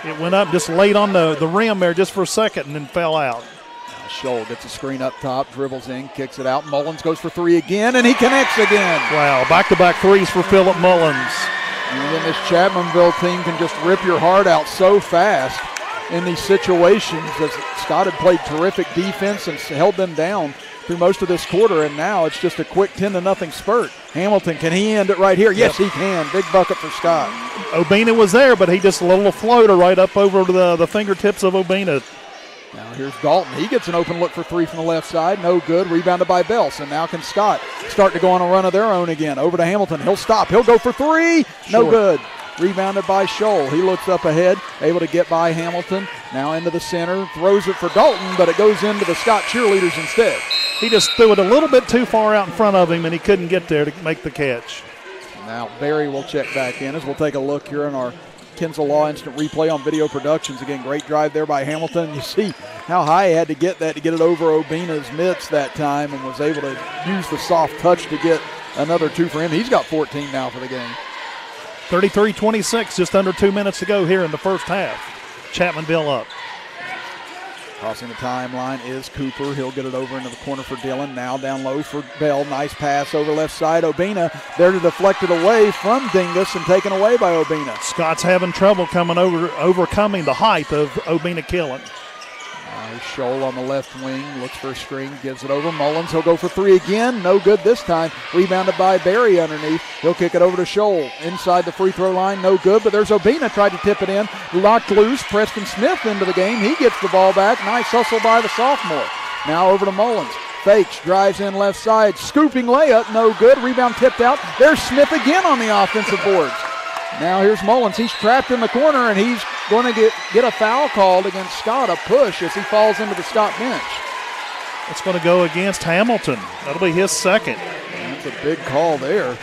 It went up just late on the rim there just for a second and then fell out. Scholl gets a screen up top, dribbles in, kicks it out. Mullins goes for 3 again, and he connects again. Wow, back-to-back threes for Phillip Mullins. And then this Chapmanville team can just rip your heart out so fast in these situations, as Scott had played terrific defense and held them down through most of this quarter, and now it's just a quick 10-0 spurt. Hamilton, can he end it right here? Yes, he can. Big bucket for Scott. Obina was there, but he just a little floater right up over to the fingertips of Obina. Now here's Dalton. He gets an open look for 3 from the left side. No good. Rebounded by Bells. And now can Scott start to go on a run of their own again. Over to Hamilton. He'll stop. He'll go for 3. No good. Rebounded by Scholl. He looks up ahead. Able to get by Hamilton. Now into the center. Throws it for Dalton, but it goes into the Scott cheerleaders instead. He just threw it a little bit too far out in front of him, and he couldn't get there to make the catch. Now Barry will check back in as we'll take a look here in our Kinsel Law Instant Replay on Video Productions. Again, great drive there by Hamilton. You see how high he had to get that to get it over Obina's mitts that time, and was able to use the soft touch to get another 2 for him. He's got 14 now for the game. 33-26, just under 2 minutes to go here in the first half. Chapmanville up. Crossing the timeline is Cooper. He'll get it over into the corner for Dillon. Now down low for Bell. Nice pass over left side. Obina there to deflect it away from Dingus and taken away by Obina. Scott's having trouble overcoming the height of Obina Killen. Scholl on the left wing, looks for a screen, gives it over. Mullins, he'll go for 3 again. No good this time. Rebounded by Barry underneath. He'll kick it over to Scholl. Inside the free throw line, no good, but there's Obina, tried to tip it in. Locked loose, Preston Smith into the game. He gets the ball back. Nice hustle by the sophomore. Now over to Mullins. Fakes, drives in left side. Scooping layup, no good. Rebound tipped out. There's Smith again on the offensive boards. Now here's Mullins. He's trapped in the corner, and he's going to get a foul called against Scott, a push as he falls into the Scott bench. It's going to go against Hamilton. That'll be his second. That's a big call there.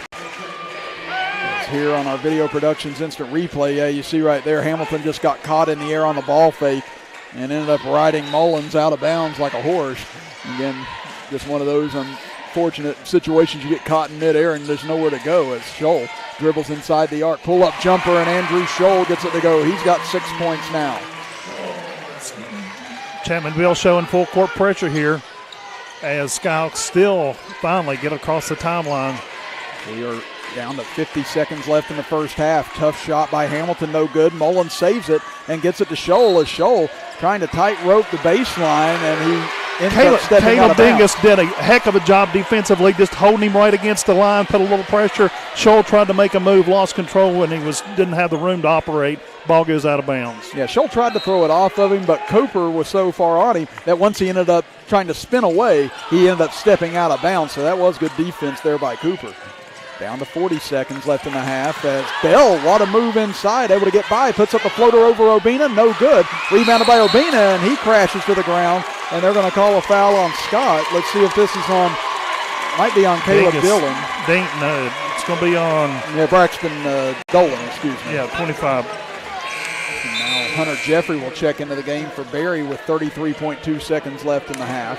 It's here on our Video Productions Instant Replay. Yeah, you see right there, Hamilton just got caught in the air on the ball fake and ended up riding Mullins out of bounds like a horse. Again, just one of those unfortunate situations you get caught in midair and there's nowhere to go as Scholl dribbles inside the arc. Pull-up jumper, and Andrew Scholl gets it to go. He's got 6 points now. Chapmanville showing full court pressure here as Skyhawks still finally get across the timeline. We are down to 50 seconds left in the first half. Tough shot by Hamilton, no good. Mullins saves it and gets it to Scholl as Scholl trying to tightrope the baseline, and he ends up stepping out of bounds. Dingus did a heck of a job defensively, just holding him right against the line, put a little pressure. Scholl tried to make a move, lost control when he didn't have the room to operate. Ball goes out of bounds. Yeah, Scholl tried to throw it off of him, but Cooper was so far on him that once he ended up trying to spin away, he ended up stepping out of bounds. So that was good defense there by Cooper. Down to 40 seconds left in the half as Bell, what a move inside, able to get by, puts up the floater over Obina, no good. Rebounded by Obina, and he crashes to the ground, and they're going to call a foul on Scott. Let's see if this is on, might be on Caleb Dillon. No, it's going to be on. Yeah, Braxton Dolan, excuse me. Yeah, 25. And now Hunter Jeffrey will check into the game for Barry with 33.2 seconds left in the half.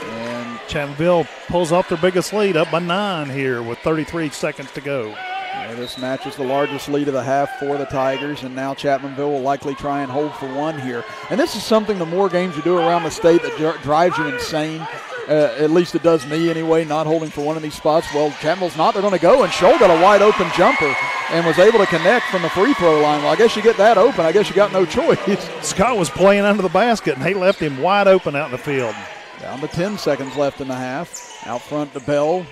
And Chapmanville pulls off their biggest lead, up by 9 here with 33 seconds to go. Yeah, this match is the largest lead of the half for the Tigers, and now Chapmanville will likely try and hold for one here. And this is something, the more games you do around the state, that drives you insane. At least it does me anyway, not holding for one of these spots. Well, Chapmanville's not. They're going to go, and Scholl got a wide-open jumper and was able to connect from the free throw line. Well, I guess you get that open. I guess you got no choice. Scott was playing under the basket, and he left him wide open out in the field. Down to 10 seconds left in the half. Out front to Bell,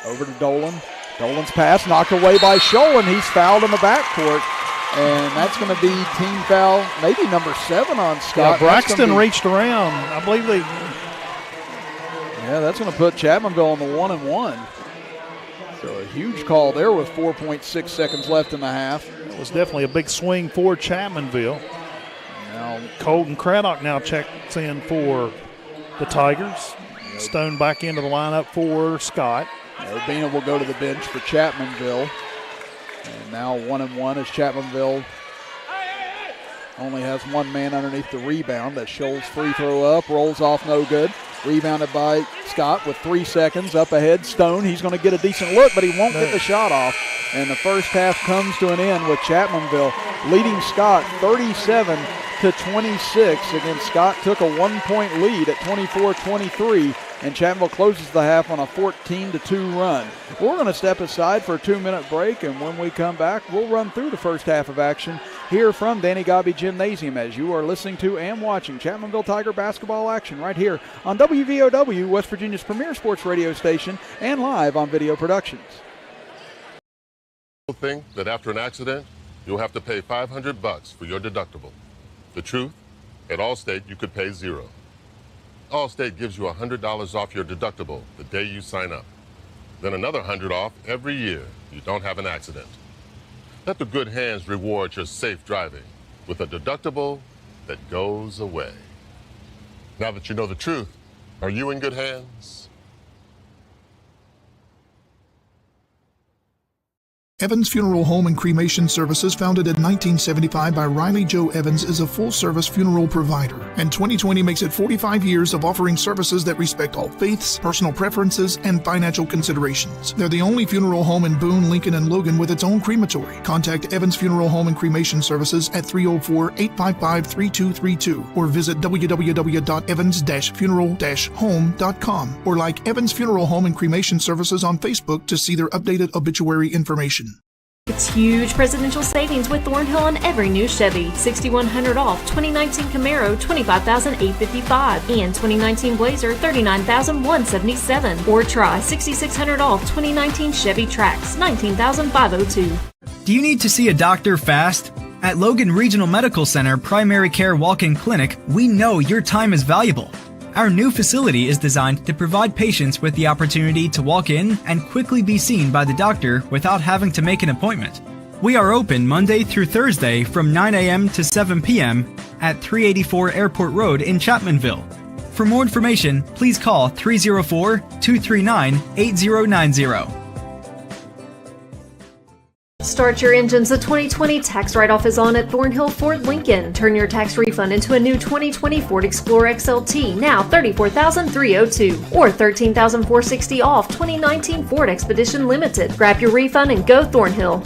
over to Dolan. Dolan's pass knocked away by Scholl, and he's fouled in the backcourt. And that's going to be team foul, maybe number 7 on Scott. Yeah, Braxton reached around. I believe they... Yeah, that's going to put Chapmanville on the 1-and-1. So a huge call there with 4.6 seconds left in the half. It was definitely a big swing for Chapmanville. Now Colton Craddock now checks in for the Tigers. Stone back into the lineup for Scott. Urbina will go to the bench for Chapmanville. And now 1-and-1 as Chapmanville only has one man underneath the rebound. That Scholl's free throw up, rolls off, no good. Rebounded by Scott with 3 seconds up ahead. Stone, he's going to get a decent look, but he won't get the shot off. And the first half comes to an end with Chapmanville leading Scott 37-26. Again, Scott took a 1-point lead at 24-23, and Chapmanville closes the half on a 14-2 run. We're going to step aside for a 2-minute break, and when we come back, we'll run through the first half of action here from Danny Gobby Gymnasium as you are listening to and watching Chapmanville Tiger basketball action right here on WVOW, West Virginia's premier sports radio station, and live on Video Productions. Think that after an accident, you'll have to pay $500 for your deductible. The truth, at Allstate, you could pay $0. Allstate gives you $100 off your deductible the day you sign up. Then another $100 off every year you don't have an accident. Let the good hands reward your safe driving with a deductible that goes away. Now that you know the truth, are you in good hands? Evans Funeral Home and Cremation Services, founded in 1975 by Riley Joe Evans, is a full-service funeral provider, and 2020 makes it 45 years of offering services that respect all faiths, personal preferences, and financial considerations. They're the only funeral home in Boone, Lincoln, and Logan with its own crematory. Contact Evans Funeral Home and Cremation Services at 304-855-3232 or visit www.evans-funeral-home.com or like Evans Funeral Home and Cremation Services on Facebook to see their updated obituary information. It's huge presidential savings with Thornhill on every new Chevy. $6,100 off 2019 Camaro, $25,855, and 2019 Blazer, $39,177. Or try $6,600 off 2019 Chevy Trax, $19,502. Do you need to see a doctor fast? At Logan Regional Medical Center Primary Care Walk-In Clinic, we know your time is valuable. Our new facility is designed to provide patients with the opportunity to walk in and quickly be seen by the doctor without having to make an appointment. We are open Monday through Thursday from 9 a.m. to 7 p.m. at 384 Airport Road in Chapmanville. For more information, please call 304-239-8090. Start your engines. The 2020 tax write-off is on at Thornhill Ford Lincoln. Turn your tax refund into a new 2020 Ford Explorer XLT, now $34,302 or $13,460 off 2019 Ford Expedition Limited. Grab your refund and go Thornhill.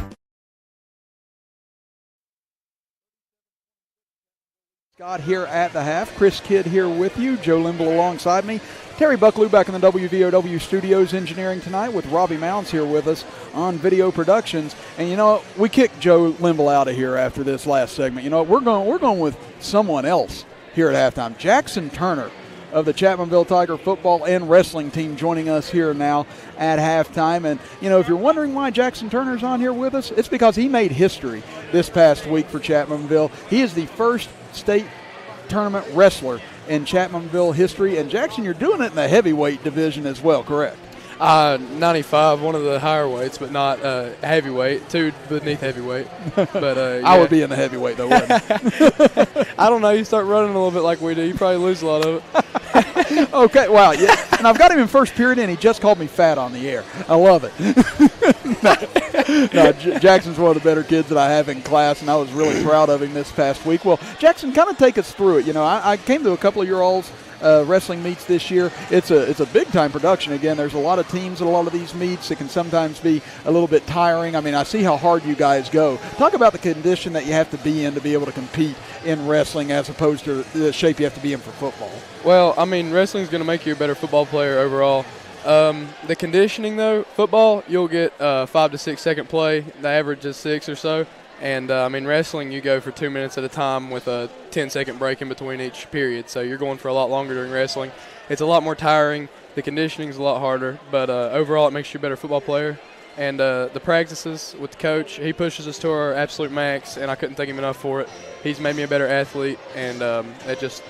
Scott here at the half. Chris Kidd here with you. Joe Limble alongside me. Terry Bucklew back in the WVOW studios engineering tonight with Robbie Mounds here with us on video productions. And you know, we kicked Joe Limble out of here after this last segment. You know, we're going with someone else here at halftime. Jackson Turner of the Chapmanville Tiger football and wrestling team joining us here now at halftime. And, you know, if you're wondering why Jackson Turner's on here with us, it's because he made history this past week for Chapmanville. He is the first state tournament wrestler in Chapmanville history. And Jackson, you're doing it in the heavyweight division as well, correct? 95, one of the higher weights, but not heavyweight, two beneath heavyweight. But yeah. I would be in the heavyweight though, wouldn't I? I don't know. You start running a little bit like we do, you probably lose a lot of it. Okay, wow, yeah. And I've got him in first period, and he just called me fat on the air. I love it. No, Jackson's one of the better kids that I have in class, and I was really proud of him this past week. Well, Jackson, kind of take us through it. You know, I came to a couple of your all's wrestling meets this year. It's a big-time production. Again, there's a lot of teams at a lot of these meets. It can sometimes be a little bit tiring. I mean, I see how hard you guys go. Talk about the condition that you have to be in to be able to compete in wrestling as opposed to the shape you have to be in for football. Well, I mean, wrestling is going to make you a better football player overall. The conditioning, though, football, you'll get 5 to 6 second play. The average is 6 or so. And, I mean, wrestling, you go for 2 minutes at a time with a 10-second break in between each period. So you're going for a lot longer during wrestling. It's a lot more tiring. The conditioning is a lot harder. But overall, it makes you a better football player. And the practices with the coach, he pushes us to our absolute max, and I couldn't thank him enough for it. He's made me a better athlete, and it's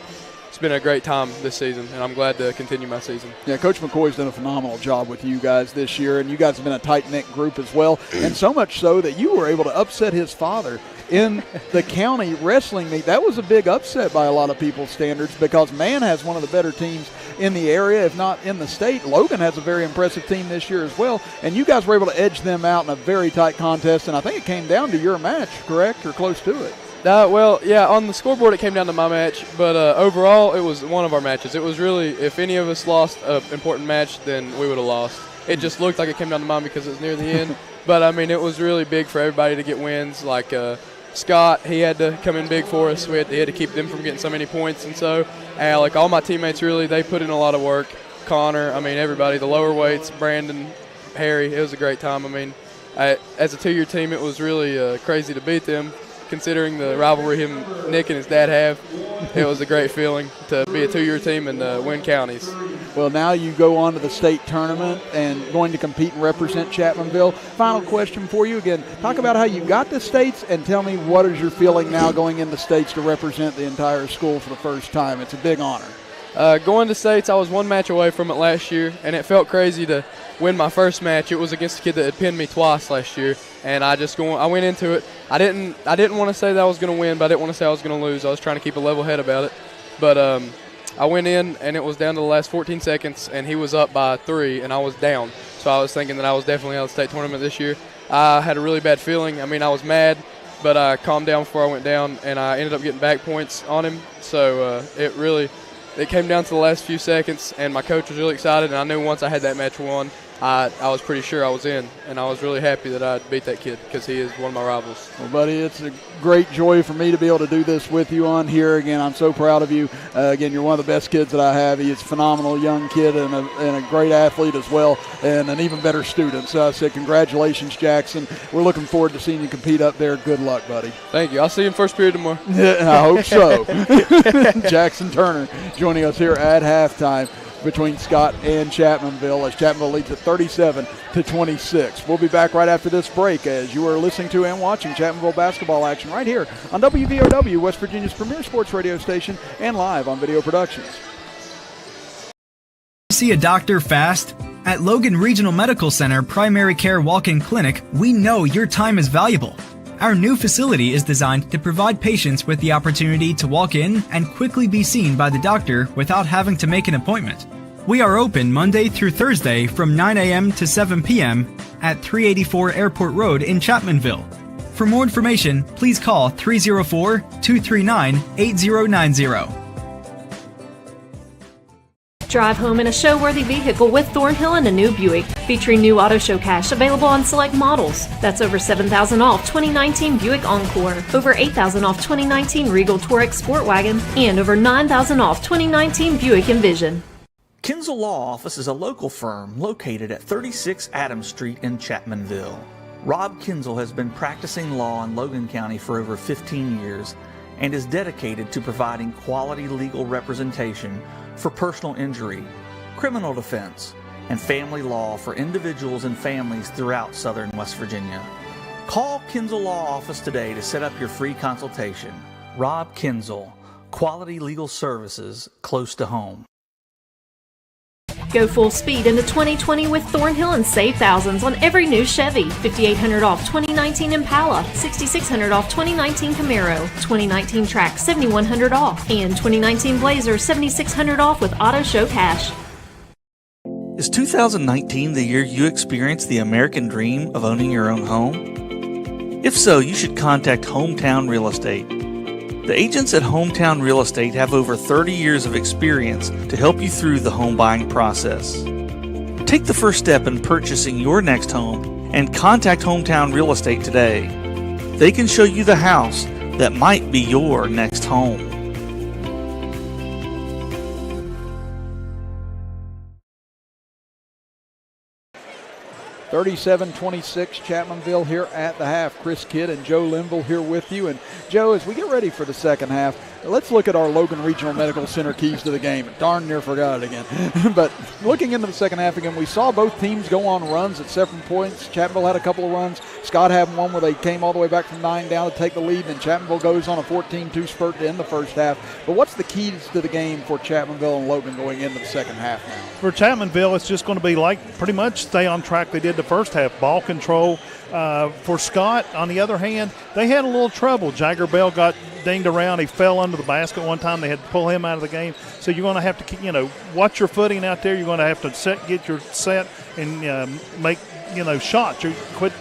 been a great time this season, and I'm glad to continue my season. Yeah, Coach McCoy's done a phenomenal job with you guys this year, and you guys have been a tight-knit group as well, and so much so that you were able to upset his father in the county wrestling meet. That was a big upset by a lot of people's standards because Man has one of the better teams in the area, if not in the state. Logan has a very impressive team this year as well, and you guys were able to edge them out in a very tight contest, and I think it came down to your match, correct, or close to it? Well, yeah, on the scoreboard it came down to my match, but overall it was one of our matches. It was really, if any of us lost an important match, then we would have lost. It just looked like it came down to mine because it was near the end, but, I mean, it was really big for everybody to get wins. Like Scott, he had to come in big for us. He had to keep them from getting so many points, and so, like all my teammates really, they put in a lot of work. Connor, I mean, everybody, the lower weights, Brandon, Harry, it was a great time. I mean, as a two-year team, it was really crazy to beat them. Considering the rivalry Nick and his dad have, it was a great feeling to be a two-year team and win counties. Well, now you go on to the state tournament and going to compete and represent Chapmanville. Final question for you again. Talk about how you got to states and tell me what is your feeling now going into states to represent the entire school for the first time. It's a big honor. Going to states, I was one match away from it last year, and it felt crazy to win my first match. It was against a kid that had pinned me twice last year, and I went into it. I didn't want to say that I was going to win, but I didn't want to say I was going to lose. I was trying to keep a level head about it. But I went in, and it was down to the last 14 seconds, and he was up by 3, and I was down. So I was thinking that I was definitely out of the state tournament this year. I had a really bad feeling. I mean, I was mad, but I calmed down before I went down, and I ended up getting back points on him. So it came down to the last few seconds, and my coach was really excited, and I knew once I had that match won, I was pretty sure I was in, and I was really happy that I beat that kid because he is one of my rivals. Well, buddy, it's a great joy for me to be able to do this with you on here. Again, I'm so proud of you. Again, you're one of the best kids that I have. He is a phenomenal young kid and a great athlete as well, and an even better student. So I said congratulations, Jackson. We're looking forward to seeing you compete up there. Good luck, buddy. Thank you. I'll see you in first period tomorrow. Yeah, I hope so. Jackson Turner joining us here at halftime between Scott and Chapmanville as Chapmanville leads at 37-26. We'll be back right after this break as you are listening to and watching Chapmanville basketball action right here on WVOW, West Virginia's premier sports radio station, and live on video productions. See a doctor fast? At Logan Regional Medical Center Primary Care Walk-In Clinic, we know your time is valuable. Our new facility is designed to provide patients with the opportunity to walk in and quickly be seen by the doctor without having to make an appointment. We are open Monday through Thursday from 9 a.m. to 7 p.m. at 384 Airport Road in Chapmanville. For more information, please call 304-239-8090. Drive home in a show-worthy vehicle with Thornhill and a new Buick, featuring new auto show cash available on select models. That's over $7,000 off 2019 Buick Encore, over $8,000 off 2019 Regal Touareg Sport Wagon, and over $9,000 off 2019 Buick Envision. Kinzel Law Office is a local firm located at 36 Adams Street in Chapmanville. Rob Kinzel has been practicing law in Logan County for over 15 years and is dedicated to providing quality legal representation for personal injury, criminal defense, and family law for individuals and families throughout southern West Virginia. Call Kinzel Law Office today to set up your free consultation. Rob Kinzel, quality legal services close to home. Go full speed into 2020 with Thornhill and save thousands on every new Chevy. $5,800 off 2019 Impala, $6,600 off 2019 Camaro, 2019 Trax $7,100 off, and 2019 Blazer $7,600 off with auto show cash. Is 2019 the year you experienced the American dream of owning your own home? If so, you should contact Hometown Real Estate. The agents at Hometown Real Estate have over 30 years of experience to help you through the home buying process. Take the first step in purchasing your next home and contact Hometown Real Estate today. They can show you the house that might be your next home. 37-26 Chapmanville here at the half. Chris Kidd and Joe Linville here with you. And Joe, as we get ready for the second half, let's look at our Logan Regional Medical Center keys to the game. Darn near forgot it again. But looking into the second half again, we saw both teams go on runs at several points. Chapmanville had a couple of runs. Scott had one where they came all the way back from 9 down to take the lead, and Chapmanville goes on a 14-2 spurt to end the first half. But what's the keys to the game for Chapmanville and Logan going into the second half now? For Chapmanville, it's just going to be like pretty much stay on track they did the first half, ball control. For Scott, on the other hand, they had a little trouble. Jagger Bell got dinged around. He fell under the basket one time. They had to pull him out of the game. So you're going to have to, watch your footing out there. You're going to have to get your set and make, shots. You quit,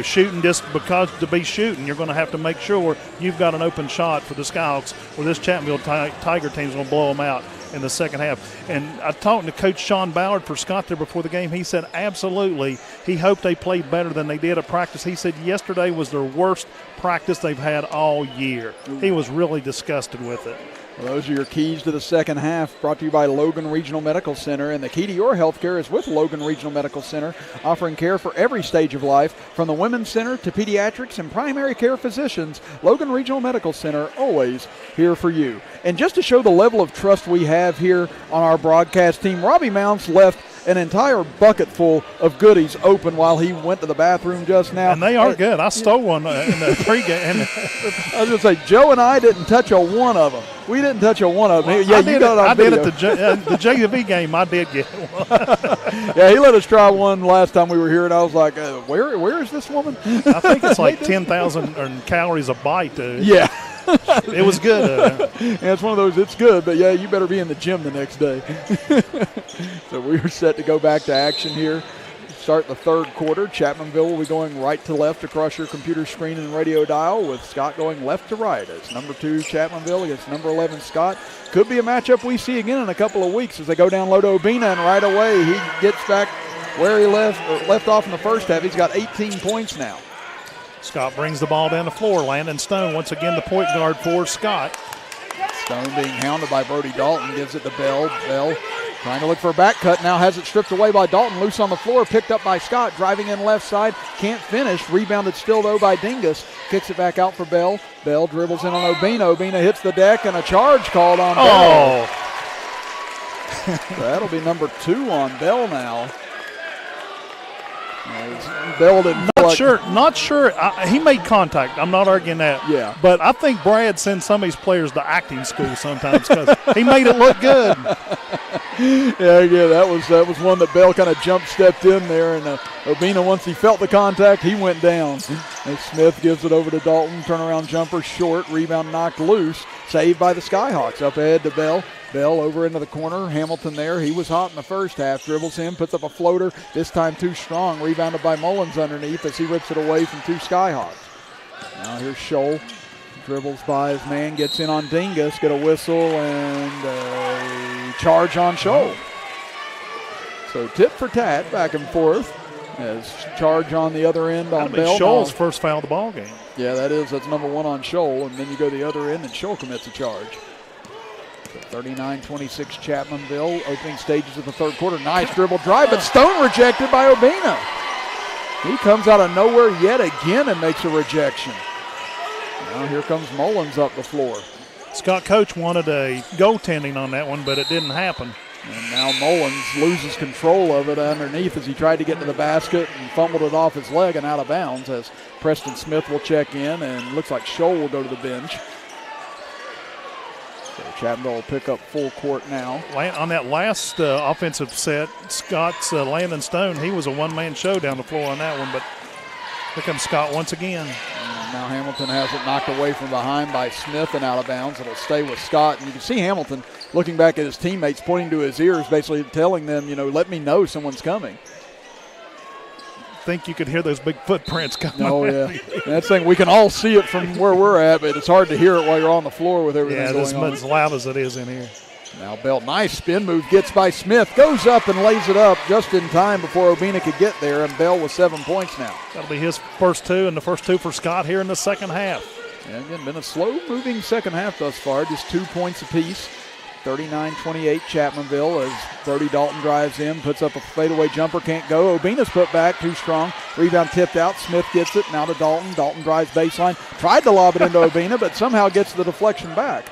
shooting just because to be shooting. You're going to have to make sure you've got an open shot for the Skyhawks, or this Chapmanville Tiger team's going to blow them out in the second half. And I talked to Coach Sean Ballard for Scott there before the game. He said absolutely he hoped they played better than they did at practice. He said yesterday was their worst practice they've had all year. He was really disgusted with it. Well, those are your keys to the second half, brought to you by Logan Regional Medical Center. And the key to your health care is with Logan Regional Medical Center, offering care for every stage of life, from the Women's Center to pediatrics and primary care physicians. Logan Regional Medical Center, always here for you. And just to show the level of trust we have here on our broadcast team, Robbie Mounts left an entire bucket full of goodies open while he went to the bathroom just now. And they are good. I stole one in the pregame. I was going to say, Joe and I didn't touch a one of them. We didn't touch a one of them. Well, yeah, you got it on video. I did at the JV game. I did get one. Yeah, he let us try one last time we were here, and I was like, where is this woman? I think it's like 10,000 calories a bite. Yeah. It was good. Yeah, it's one of those, it's good, but yeah, you better be in the gym the next day. So we are set to go back to action here. Start the third quarter. Chapmanville will be going right to left across your computer screen and radio dial, with Scott going left to right. It's number 2 Chapmanville against number 11 Scott. Could be a matchup we see again in a couple of weeks as they go down low to Obina, and right away he gets back where he left off in the first half. He's got 18 points now. Scott brings the ball down the floor. Landon Stone, once again, the point guard for Scott. Stone being hounded by Brody Dalton, gives it to Bell. Bell trying to look for a back cut, now has it stripped away by Dalton. Loose on the floor, picked up by Scott, driving in left side, can't finish. Rebounded still, though, by Dingus. Kicks it back out for Bell. Bell dribbles in on Obina. Obina hits the deck, and a charge called on Bell. So that'll be number 2 on Bell now. Bell didn't Not sure. He made contact. I'm not arguing that. Yeah. But I think Brad sends some of his players to acting school sometimes because he made it look good. Yeah, that was one that Bell kind of stepped in there, and Obina, once he felt the contact, he went down. And Smith gives it over to Dalton. Turnaround jumper short. Rebound knocked loose. Saved by the Skyhawks. Up ahead to Bell. Bell over into the corner. Hamilton there. He was hot in the first half. Dribbles in, puts up a floater. This time too strong. Rebounded by Mullins underneath as he rips it away from two Skyhawks. Now here's Scholl. Dribbles by his man, gets in on Dingus, get a whistle, and a charge on Scholl. So tit for tat, back and forth, as charge on the other end on Bell. Scholl's first foul of the ball game. Yeah, that is. That's number 1 on Scholl, and then you go the other end, and Scholl commits a charge. So 39-26 Chapmanville, opening stages of the third quarter. Nice dribble drive, but Stone rejected by Obina. He comes out of nowhere yet again and makes a rejection. Now here comes Mullins up the floor. Scott Coach wanted a goaltending on that one, but it didn't happen. And now Mullins loses control of it underneath as he tried to get to the basket and fumbled it off his leg and out of bounds as Preston Smith will check in, and looks like Scholl will go to the bench. So Chapmanville will pick up full court now. On that last offensive set, Scott's Landon Stone, he was a one-man show down the floor on that one, but here comes Scott once again. And now Hamilton has it knocked away from behind by Smith and out of bounds. It'll stay with Scott. And you can see Hamilton looking back at his teammates, pointing to his ears, basically telling them, let me know someone's coming. I think you could hear those big footprints coming. Oh, yeah. That's the thing. We can all see it from where we're at, but it's hard to hear it while you're on the floor with everything going on. Yeah, as loud as it is in here. Now Bell, nice spin move, gets by Smith, goes up and lays it up just in time before Obina could get there, and Bell with 7 points now. That'll be his first 2, and the first 2 for Scott here in the second half. And again, been a slow-moving second half thus far, just 2 points apiece. 39-28 Chapmanville as Brody Dalton drives in, puts up a fadeaway jumper, can't go. Obina's put back, too strong. Rebound tipped out, Smith gets it, now to Dalton. Dalton drives baseline, tried to lob it into Obina, but somehow gets the deflection back.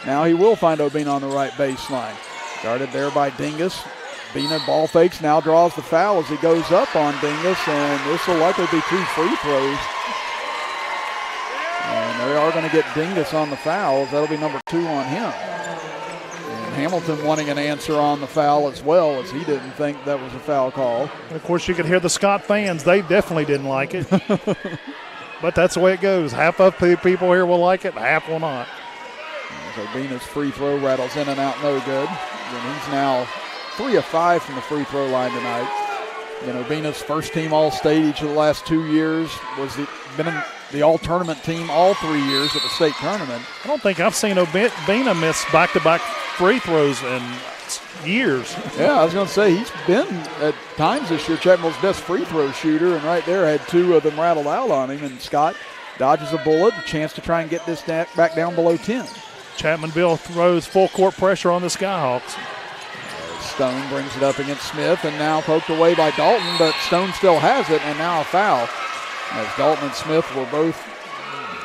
Now he will find Obina on the right baseline. Guarded there by Dingus. Obina ball fakes, now draws the foul as he goes up on Dingus, and this will likely be 2 free throws. And they are going to get Dingus on the fouls. That'll be number 2 on him. And Hamilton wanting an answer on the foul as well, as he didn't think that was a foul call. And of course, you could hear the Scott fans. They definitely didn't like it. But that's the way it goes. Half of the people here will like it, half will not. Obina's free throw rattles in and out, no good. And he's now 3 of 5 from the free throw line tonight. Obina's first team All-State each of the last 2 years. Been in the All-Tournament team all 3 years at the state tournament. I don't think I've seen Obina miss back-to-back free throws in years. Yeah, I was going to say, he's been at times this year Chapmanville's best free throw shooter, and right there had 2 of them rattled out on him, and Scott dodges a bullet, a chance to try and get this back down below 10. Chapmanville throws full court pressure on the Skyhawks. Stone brings it up against Smith, and now poked away by Dalton, but Stone still has it, and now a foul. As Dalton and Smith were both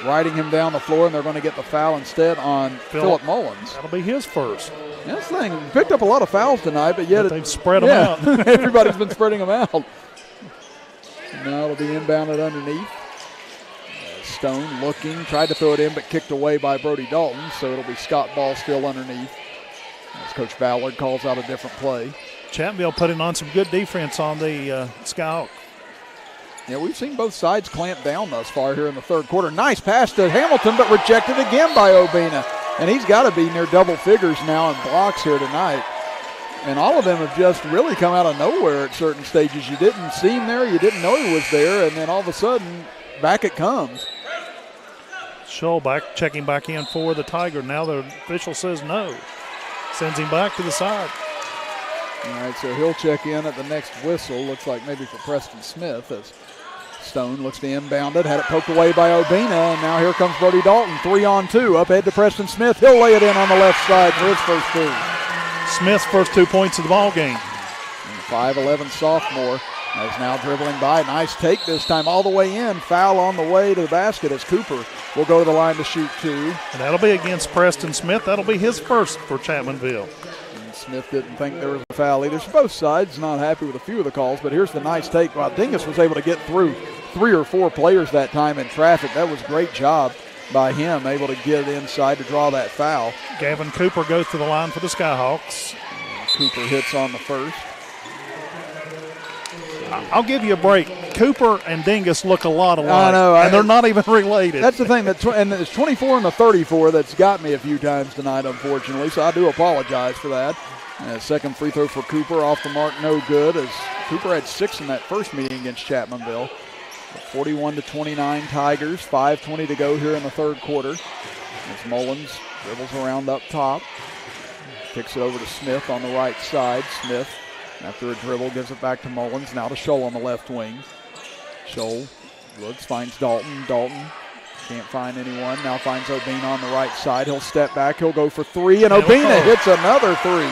riding him down the floor, and they're going to get the foul instead on Phillip Mullins. That'll be his first. That's the thing. He picked up a lot of fouls tonight, but yet they've spread them out. Everybody's been spreading them out. Now it'll be inbounded underneath. Stone looking, tried to throw it in, but kicked away by Brody Dalton, so it'll be Scott ball still underneath. As Coach Ballard calls out a different play. Chapmanville putting on some good defense on the Skyhawks. Yeah, we've seen both sides clamp down thus far here in the third quarter. Nice pass to Hamilton, but rejected again by Obina. And he's got to be near double figures now in blocks here tonight. And all of them have just really come out of nowhere at certain stages. You didn't see him there, you didn't know he was there, and then all of a sudden, back it comes. Scholl checking back in for the Tiger. Now the official says no. Sends him back to the side. All right, so he'll check in at the next whistle. Looks like maybe for Preston Smith as Stone looks to inbound it. Had it poked away by Obina, and now here comes Brody Dalton. 3-on-2 up ahead to Preston Smith. He'll lay it in on the left side for his first 2. Smith's first 2 points of the ball game. 5'11" sophomore. Is now dribbling by. Nice take this time all the way in. Foul on the way to the basket as Cooper will go to the line to shoot 2. And that'll be against Preston Smith. That'll be his first for Chapmanville. And Smith didn't think there was a foul either. So both sides not happy with a few of the calls, but here's the nice take. While Dingus was able to get through 3 or 4 players that time in traffic. That was a great job by him, able to get inside to draw that foul. Gavin Cooper goes to the line for the Skyhawks. Cooper hits on the first. I'll give you a break. Cooper and Dingus look a lot alike. I know. And they're not even related. That's the thing. And it's 24 and the 34 that's got me a few times tonight, unfortunately, so I do apologize for that. Second free throw for Cooper, off the mark, no good, as Cooper had 6 in that first meeting against Chapmanville. 41-29 Tigers, 5:20 to go here in the third quarter. As Mullins dribbles around up top, kicks it over to Smith on the right side. Smith, after a dribble, gives it back to Mullins, now to Scholl on the left wing. Scholl looks, finds Dalton. Dalton can't find anyone, now finds Obina on the right side. He'll step back, he'll go for 3, and Obina hits another 3.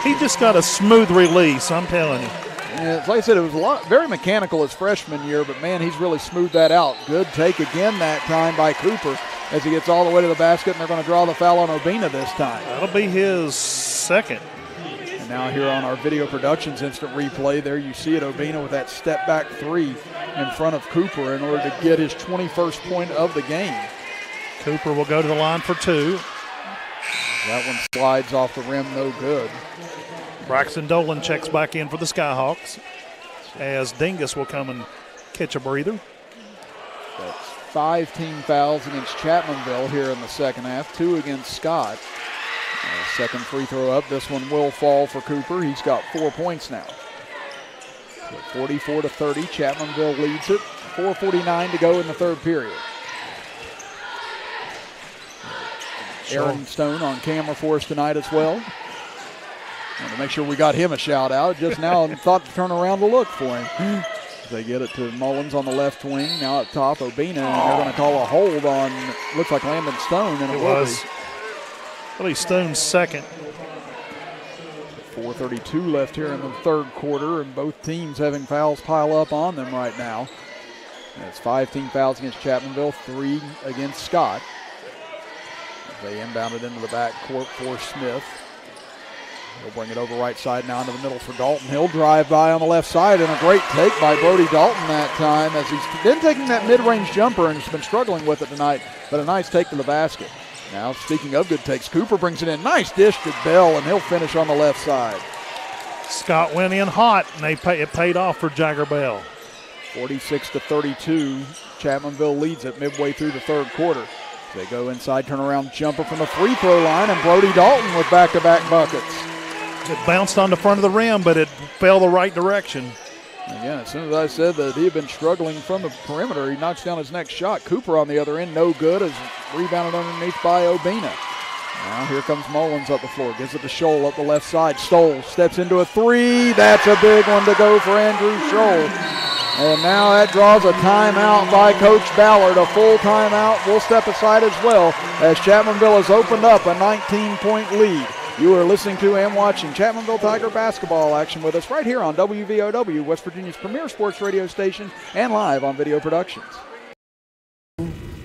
He just got a smooth release, I'm telling you. Yeah, like I said, it was very mechanical his freshman year, but man, he's really smoothed that out. Good take again that time by Cooper as he gets all the way to the basket, and they're going to draw the foul on Obina this time. That'll be his second. And now here on our video productions instant replay, there you see it, Obina with that step back 3 in front of Cooper in order to get his 21st point of the game. Cooper will go to the line for 2. That one slides off the rim, no good. Braxton Dolan checks back in for the Skyhawks as Dingus will come and catch a breather. That's 5 team fouls against Chapmanville here in the second half, 2 against Scott. Second free throw up. This one will fall for Cooper. He's got 4 points now. 44-30, Chapmanville leads it. 4:49 to go in the third period. Aaron Stone on camera for us tonight as well. Want to make sure we got him a shout out just now and thought to turn around to look for him. They get it to Mullins on the left wing. Now up top, Obina, and they're going to call a hold on, looks like Landon Stone. And it was. Well, he's Stone's second. 4:32 left here in the third quarter, and both teams having fouls pile up on them right now. That's 5 team fouls against Chapmanville, 3 against Scott. They inbound it into the backcourt for Smith. He'll bring it over right side now into the middle for Dalton. He'll drive by on the left side, and a great take by Brody Dalton that time as he's been taking that mid-range jumper and has been struggling with it tonight, but a nice take to the basket. Now, speaking of good takes, Cooper brings it in. Nice dish to Bell, and he'll finish on the left side. Scott went in hot, and it paid off for Jagger Bell. 46-32, Chapmanville leads it midway through the third quarter. They go inside, turnaround jumper from the free throw line, and Brody Dalton with back-to-back buckets. It bounced on the front of the rim, but it fell the right direction. Again, as soon as I said that he had been struggling from the perimeter, he knocks down his next shot. Cooper on the other end, no good, as rebounded underneath by Obina. Now here comes Mullins up the floor, gives it to Scholl up the left side. Stoll steps into a 3. That's a big one to go for Andrew Scholl. And now that draws a timeout by Coach Ballard, a full timeout. We'll step aside as well as Chapmanville has opened up a 19-point lead. You are listening to and watching Chapmanville Tiger basketball action with us right here on WVOW, West Virginia's premier sports radio station, and live on video productions.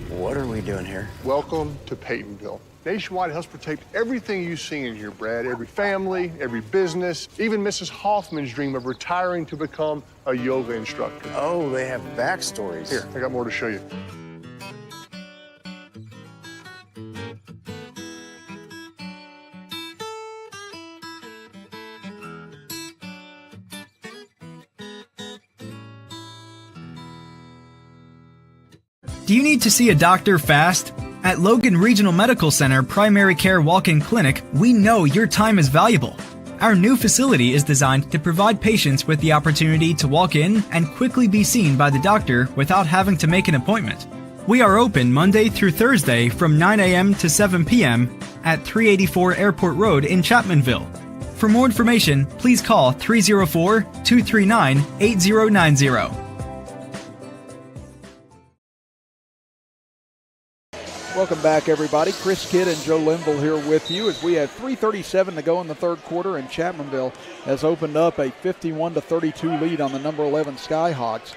What are we doing here? Welcome to Peytonville. Nationwide helps protect everything you see in here, Brad. Every family, every business, even Mrs. Hoffman's dream of retiring to become a yoga instructor. Oh, they have backstories. Here, I got more to show you. Do you need to see a doctor fast? At Logan Regional Medical Center Primary Care Walk-In Clinic, we know your time is valuable. Our new facility is designed to provide patients with the opportunity to walk in and quickly be seen by the doctor without having to make an appointment. We are open Monday through Thursday from 9 a.m. to 7 p.m. at 384 Airport Road in Chapmanville. For more information, please call 304-239-8090. Welcome back, everybody. Chris Kidd and Joe Linville here with you as we have 3:37 to go in the third quarter, and Chapmanville has opened up a 51-32 lead on the number 11 Skyhawks.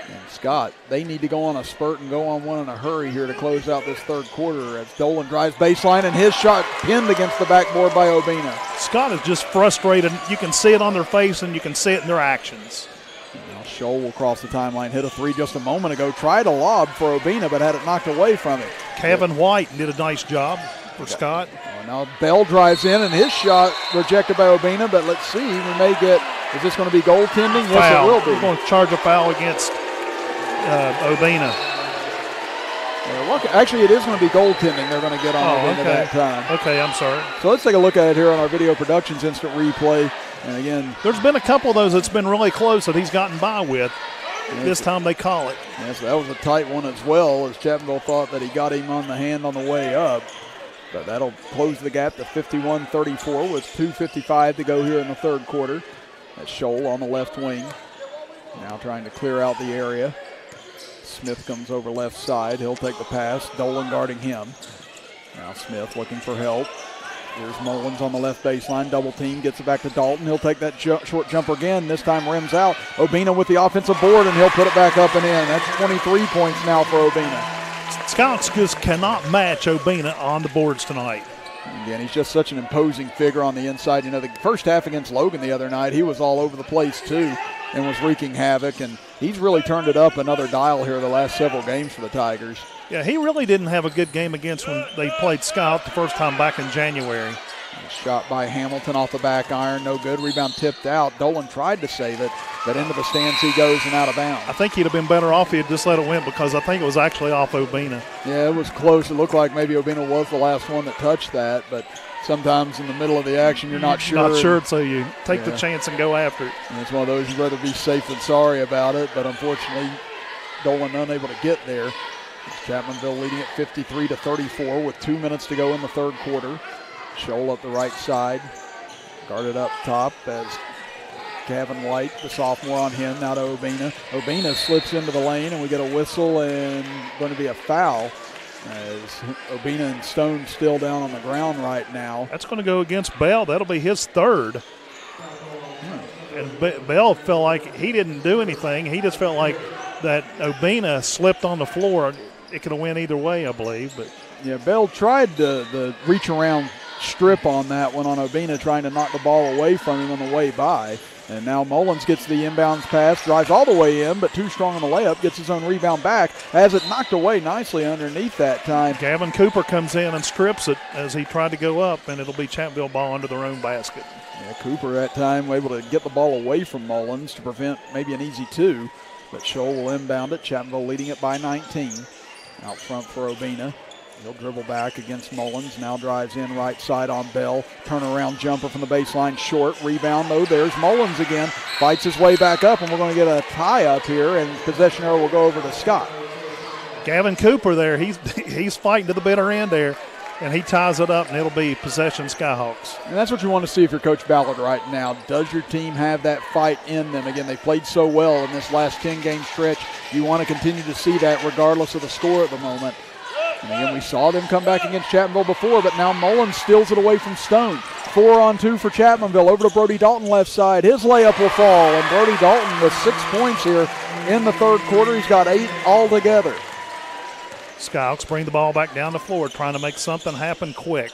And Scott, they need to go on a spurt and go on one in a hurry here to close out this third quarter as Dolan drives baseline, and his shot pinned against the backboard by Obina. Scott is just frustrated. You can see it on their face, and you can see it in their actions. Now Scholl will cross the timeline, hit a 3 just a moment ago, tried a lob for Obina, but had it knocked away from him. Kevin White did a nice job for Scott. Now Bell drives in, and his shot rejected by Obina, but let's see. We may get, is this going to be goaltending? Foul. Yes, it will be. We're going to charge a foul against Obina. Actually, it is going to be goaltending they're going to get on Obina that time. Okay, I'm sorry. So let's take a look at it here on our Video Productions instant replay. And again, there's been a couple of those that's been really close that he's gotten by with. This time they call it. Yes, that was a tight one as well, as Chapmanville thought that he got him on the hand on the way up. But that'll close the gap to 51-34 with 2:55 to go here in the third quarter. That's Scholl on the left wing. Now trying to clear out the area. Smith comes over left side. He'll take the pass. Dolan guarding him. Now Smith looking for help. Here's Mullins on the left baseline. Double team. Gets it back to Dalton. He'll take that short jumper again. This time rims out. Obina with the offensive board, and he'll put it back up and in. That's 23 points now for Obina. Skyhawks just cannot match Obina on the boards tonight. Again, he's just such an imposing figure on the inside. You know, the first half against Logan the other night, he was all over the place too and was wreaking havoc. And he's really turned it up another dial here the last several games for the Tigers. Yeah, he really didn't have a good game against when they played Skyhawks the first time back in January. Shot by Hamilton off the back iron, no good. Rebound tipped out. Dolan tried to save it, but into the stands he goes and out of bounds. I think he'd have been better off if he had just let it win, because I think it was actually off Obina. Yeah, it was close. It looked like maybe Obina was the last one that touched that, but sometimes in the middle of the action you're not sure. Not sure, so you take the chance and go after it. And it's one of those you'd rather be safe than sorry about it, but unfortunately Dolan unable to get there. Chapmanville leading at 53-34 with 2 minutes to go in the third quarter. Scholl up the right side, guarded up top as Gavin White, the sophomore, on him. Now to Obina. Obina slips into the lane, and we get a whistle and going to be a foul as Obina and Stone still down on the ground right now. That's going to go against Bell. That'll be his third. And Bell felt like he didn't do anything. He just felt like that Obina slipped on the floor. It could have went either way, I believe. But yeah, Bell tried the reach around strip on that one on Obina, trying to knock the ball away from him on the way by. And now Mullins gets the inbounds pass, drives all the way in, but too strong on the layup, gets his own rebound back, has it knocked away nicely underneath that time. Gavin Cooper comes in and strips it as he tried to go up, and it'll be Chapmanville ball under their own basket. Yeah, Cooper that time able to get the ball away from Mullins to prevent maybe an easy two, but Scholl will inbound it. Chapmanville leading it by 19. Out front for Obina. He'll dribble back against Mullins. Now drives in right side on Bell. Turnaround jumper from the baseline short. Rebound though. There's Mullins again. Fights his way back up, and we're going to get a tie up here, and possession arrow will go over to Scott. Gavin Cooper there. He's fighting to the bitter end there, and he ties it up, and it'll be possession Skyhawks. And that's what you want to see if you're Coach Ballard right now. Does your team have that fight in them? Again, they played so well in this last 10-game stretch. You want to continue to see that regardless of the score at the moment. And again, we saw them come back against Chapmanville before, but now Mullins steals it away from Stone. 4-on-2 for Chapmanville. Over to Brody Dalton left side. His layup will fall, and Brody Dalton with 6 points here in the third quarter. He's got 8 altogether. Skyhawks bring the ball back down the floor, trying to make something happen quick.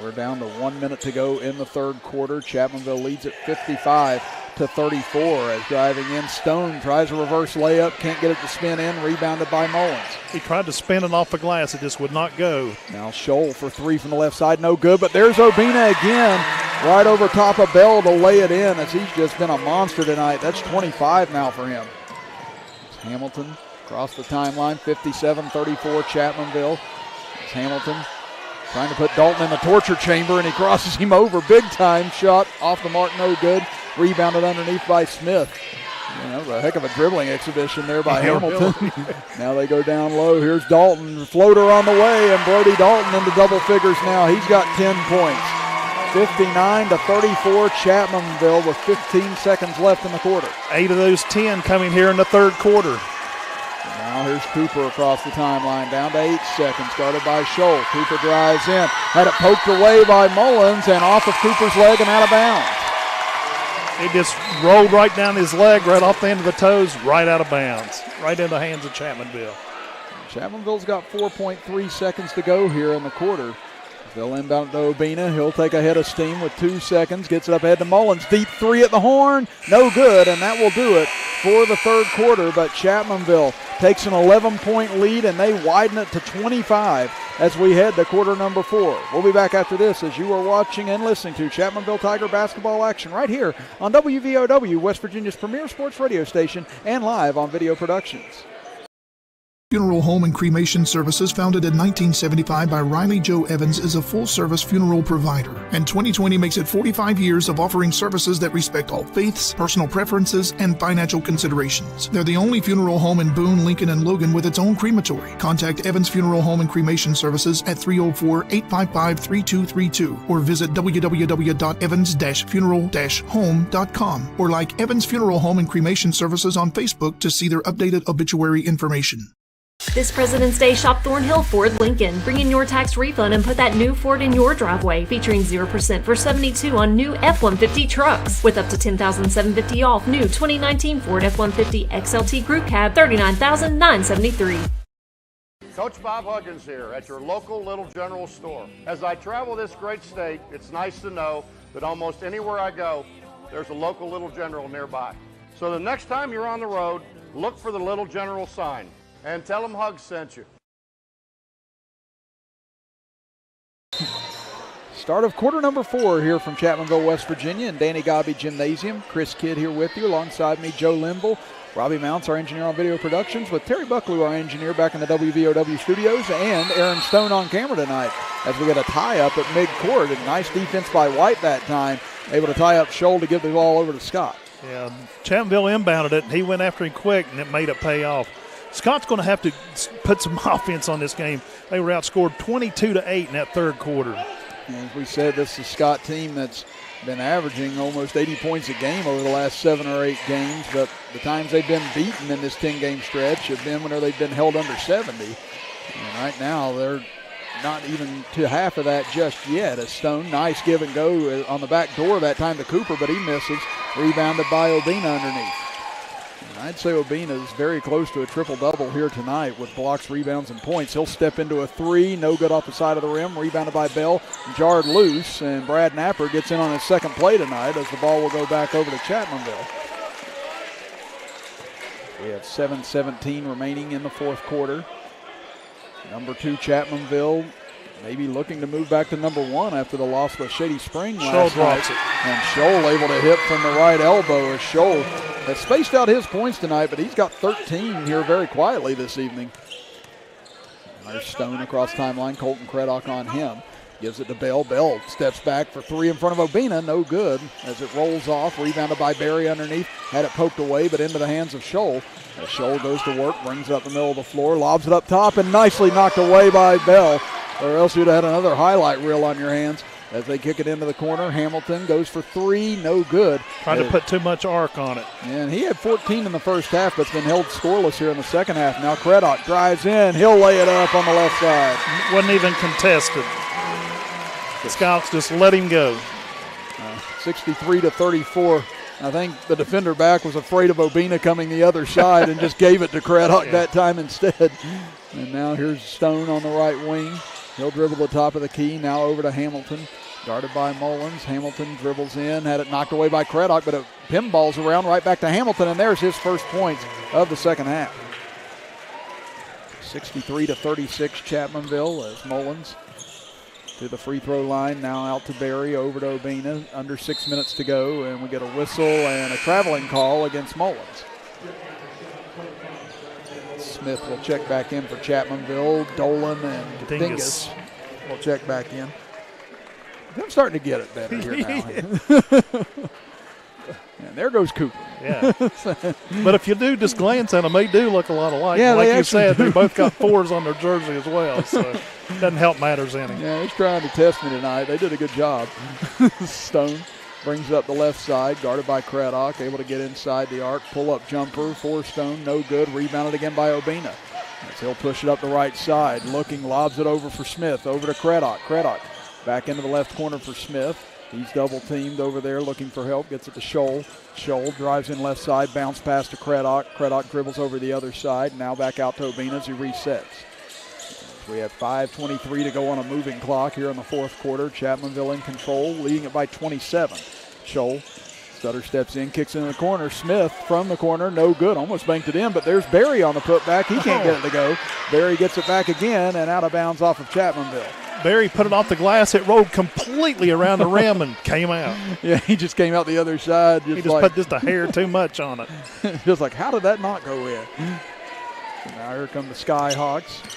We're down to 1 minute to go in the third quarter. Chapmanville leads at 55-34 as driving in. Stone tries a reverse layup, can't get it to spin in, rebounded by Mullins. He tried to spin it off the glass, it just would not go. Now Scholl for 3 from the left side, no good, but there's Obina again, right over top of Bell to lay it in as he's just been a monster tonight. That's 25 now for him. It's Hamilton across the timeline, 57-34 Chapmanville. It's Hamilton trying to put Dalton in the torture chamber, and he crosses him over big time. Shot off the mark, no good. Rebounded underneath by Smith. That was a heck of a dribbling exhibition there by Hamilton. Now they go down low. Here's Dalton. Floater on the way, and Brody Dalton into double figures now. He's got 10 points. 59-34 Chapmanville with 15 seconds left in the quarter. 8 of those 10 coming here in the third quarter. Now here's Cooper across the timeline, down to 8 seconds, guarded by Scholl. Cooper drives in, had it poked away by Mullins, and off of Cooper's leg and out of bounds. It just rolled right down his leg, right off the end of the toes, right out of bounds, right in the hands of Chapmanville. Chapmanville's got 4.3 seconds to go here in the quarter. They'll inbound to Obina. He'll take a head of steam with 2 seconds. Gets it up ahead to Mullins. Deep three at the horn. No good, and that will do it for the third quarter. But Chapmanville takes an 11-point lead, and they widen it to 25 as we head to quarter number 4. We'll be back after this as you are watching and listening to Chapmanville Tiger basketball action right here on WVOW, West Virginia's premier sports radio station, and live on Video Productions. Funeral Home and Cremation Services, founded in 1975 by Riley Joe Evans, is a full-service funeral provider, and 2020 makes it 45 years of offering services that respect all faiths, personal preferences, and financial considerations. They're the only funeral home in Boone, Lincoln, and Logan with its own crematory. Contact Evans Funeral Home and Cremation Services at 304-855-3232 or visit www.evans-funeral-home.com or like Evans Funeral Home and Cremation Services on Facebook to see their updated obituary information. This President's Day, shop Thornhill Ford Lincoln. Bring in your tax refund and put that new Ford in your driveway. Featuring 0% for $72 on new F-150 trucks. With up to $10,750 off new 2019 Ford F-150 XLT Crew Cab, $39,973. Coach Bob Huggins here at your local Little General store. As I travel this great state, it's nice to know that almost anywhere I go, there's a local Little General nearby. So the next time you're on the road, look for the Little General sign. And tell them Hugs sent you. Start of quarter number 4 here from Chapmanville, West Virginia, and Danny Godby Gymnasium. Chris Kidd here with you. Alongside me, Joe Linville. Robbie Mounts, our engineer on Video Productions, with Terry Buckley, our engineer, back in the WVOW studios, and Aaron Stone on camera tonight as we get a tie-up at mid-court. And nice defense by White that time, able to tie up Scholl to give the ball over to Scott. Yeah, Chapmanville inbounded it, and he went after him quick, and it made it pay off. Scott's going to have to put some offense on this game. They were outscored 22-8 in that third quarter. As we said, this is a Scott team that's been averaging almost 80 points a game over the last 7 or 8 games, but the times they've been beaten in this 10-game stretch have been when they've been held under 70. And right now, they're not even to half of that just yet. As Stone, nice give and go on the back door that time to Cooper, but he misses. Rebounded by Obina underneath. I'd say Obina is very close to a triple-double here tonight with blocks, rebounds, and points. He'll step into a 3, no good off the side of the rim, rebounded by Bell, jarred loose, and Brad Napper gets in on his second play tonight as the ball will go back over to Chapmanville. We have 7:17 remaining in the fourth quarter. Number 2, Chapmanville, maybe looking to move back to number 1 after the loss with Shady Spring last night. And Scholl able to hit from the right elbow as Scholl has spaced out his points tonight, but he's got 13 here very quietly this evening. There's Stone across timeline, Colton Craddock on him. Gives it to Bell. Bell steps back for 3 in front of Obina, no good as it rolls off, rebounded by Barry underneath. Had it poked away, but into the hands of Scholl. As Scholl goes to work, brings it up the middle of the floor, lobs it up top, and nicely knocked away by Bell. Or else you'd have had another highlight reel on your hands. As they kick it into the corner, Hamilton goes for 3, no good. Trying to put too much arc on it. And he had 14 in the first half, but it's been held scoreless here in the second half. Now Craddock drives in. He'll lay it up on the left side. Wasn't even contested. The Skyhawks just let him go. 63-34. I think the defender back was afraid of Obina coming the other side and just gave it to Craddock that time instead. And now here's Stone on the right wing. He'll dribble the top of the key, now over to Hamilton. Guarded by Mullins. Hamilton dribbles in, had it knocked away by Craddock, but it pinballs around right back to Hamilton, and there's his first points of the second half. 63-36 Chapmanville as Mullins to the free throw line, now out to Barry, over to Obina. Under 6 minutes to go, and we get a whistle and a traveling call against Mullins. Smith will check back in for Chapmanville. Dolan and Dingus will check back in. I'm starting to get it better here now. And there goes Cooper. Yeah. But if you do just glance at them, they do look a lot alike. Yeah, like you said, they both got 4s on their jersey as well, so it doesn't help matters any. Yeah, he's trying to test me tonight. They did a good job. Stone brings it up the left side, guarded by Craddock, able to get inside the arc, pull-up jumper for Stone, no good, rebounded again by Obina. As he'll push it up the right side, looking, lobs it over for Smith, over to Craddock. Craddock back into the left corner for Smith. He's double-teamed over there, looking for help, gets it to Scholl. Scholl drives in left side, bounce pass to Craddock. Craddock dribbles over the other side, now back out to Obina as he resets. We have 5:23 to go on a moving clock here in the fourth quarter. Chapmanville in control, leading it by 27. Scholl Sutter steps in, kicks into the corner. Smith from the corner, no good. Almost banked it in, but there's Barry on the putback. He can't get it to go. Barry gets it back again and out of bounds off of Chapmanville. Barry put it off the glass. It rolled completely around the rim and came out. Yeah, he just came out the other side. He just put just a hair too much on it. Just like, how did that not go in? So now here come the Skyhawks.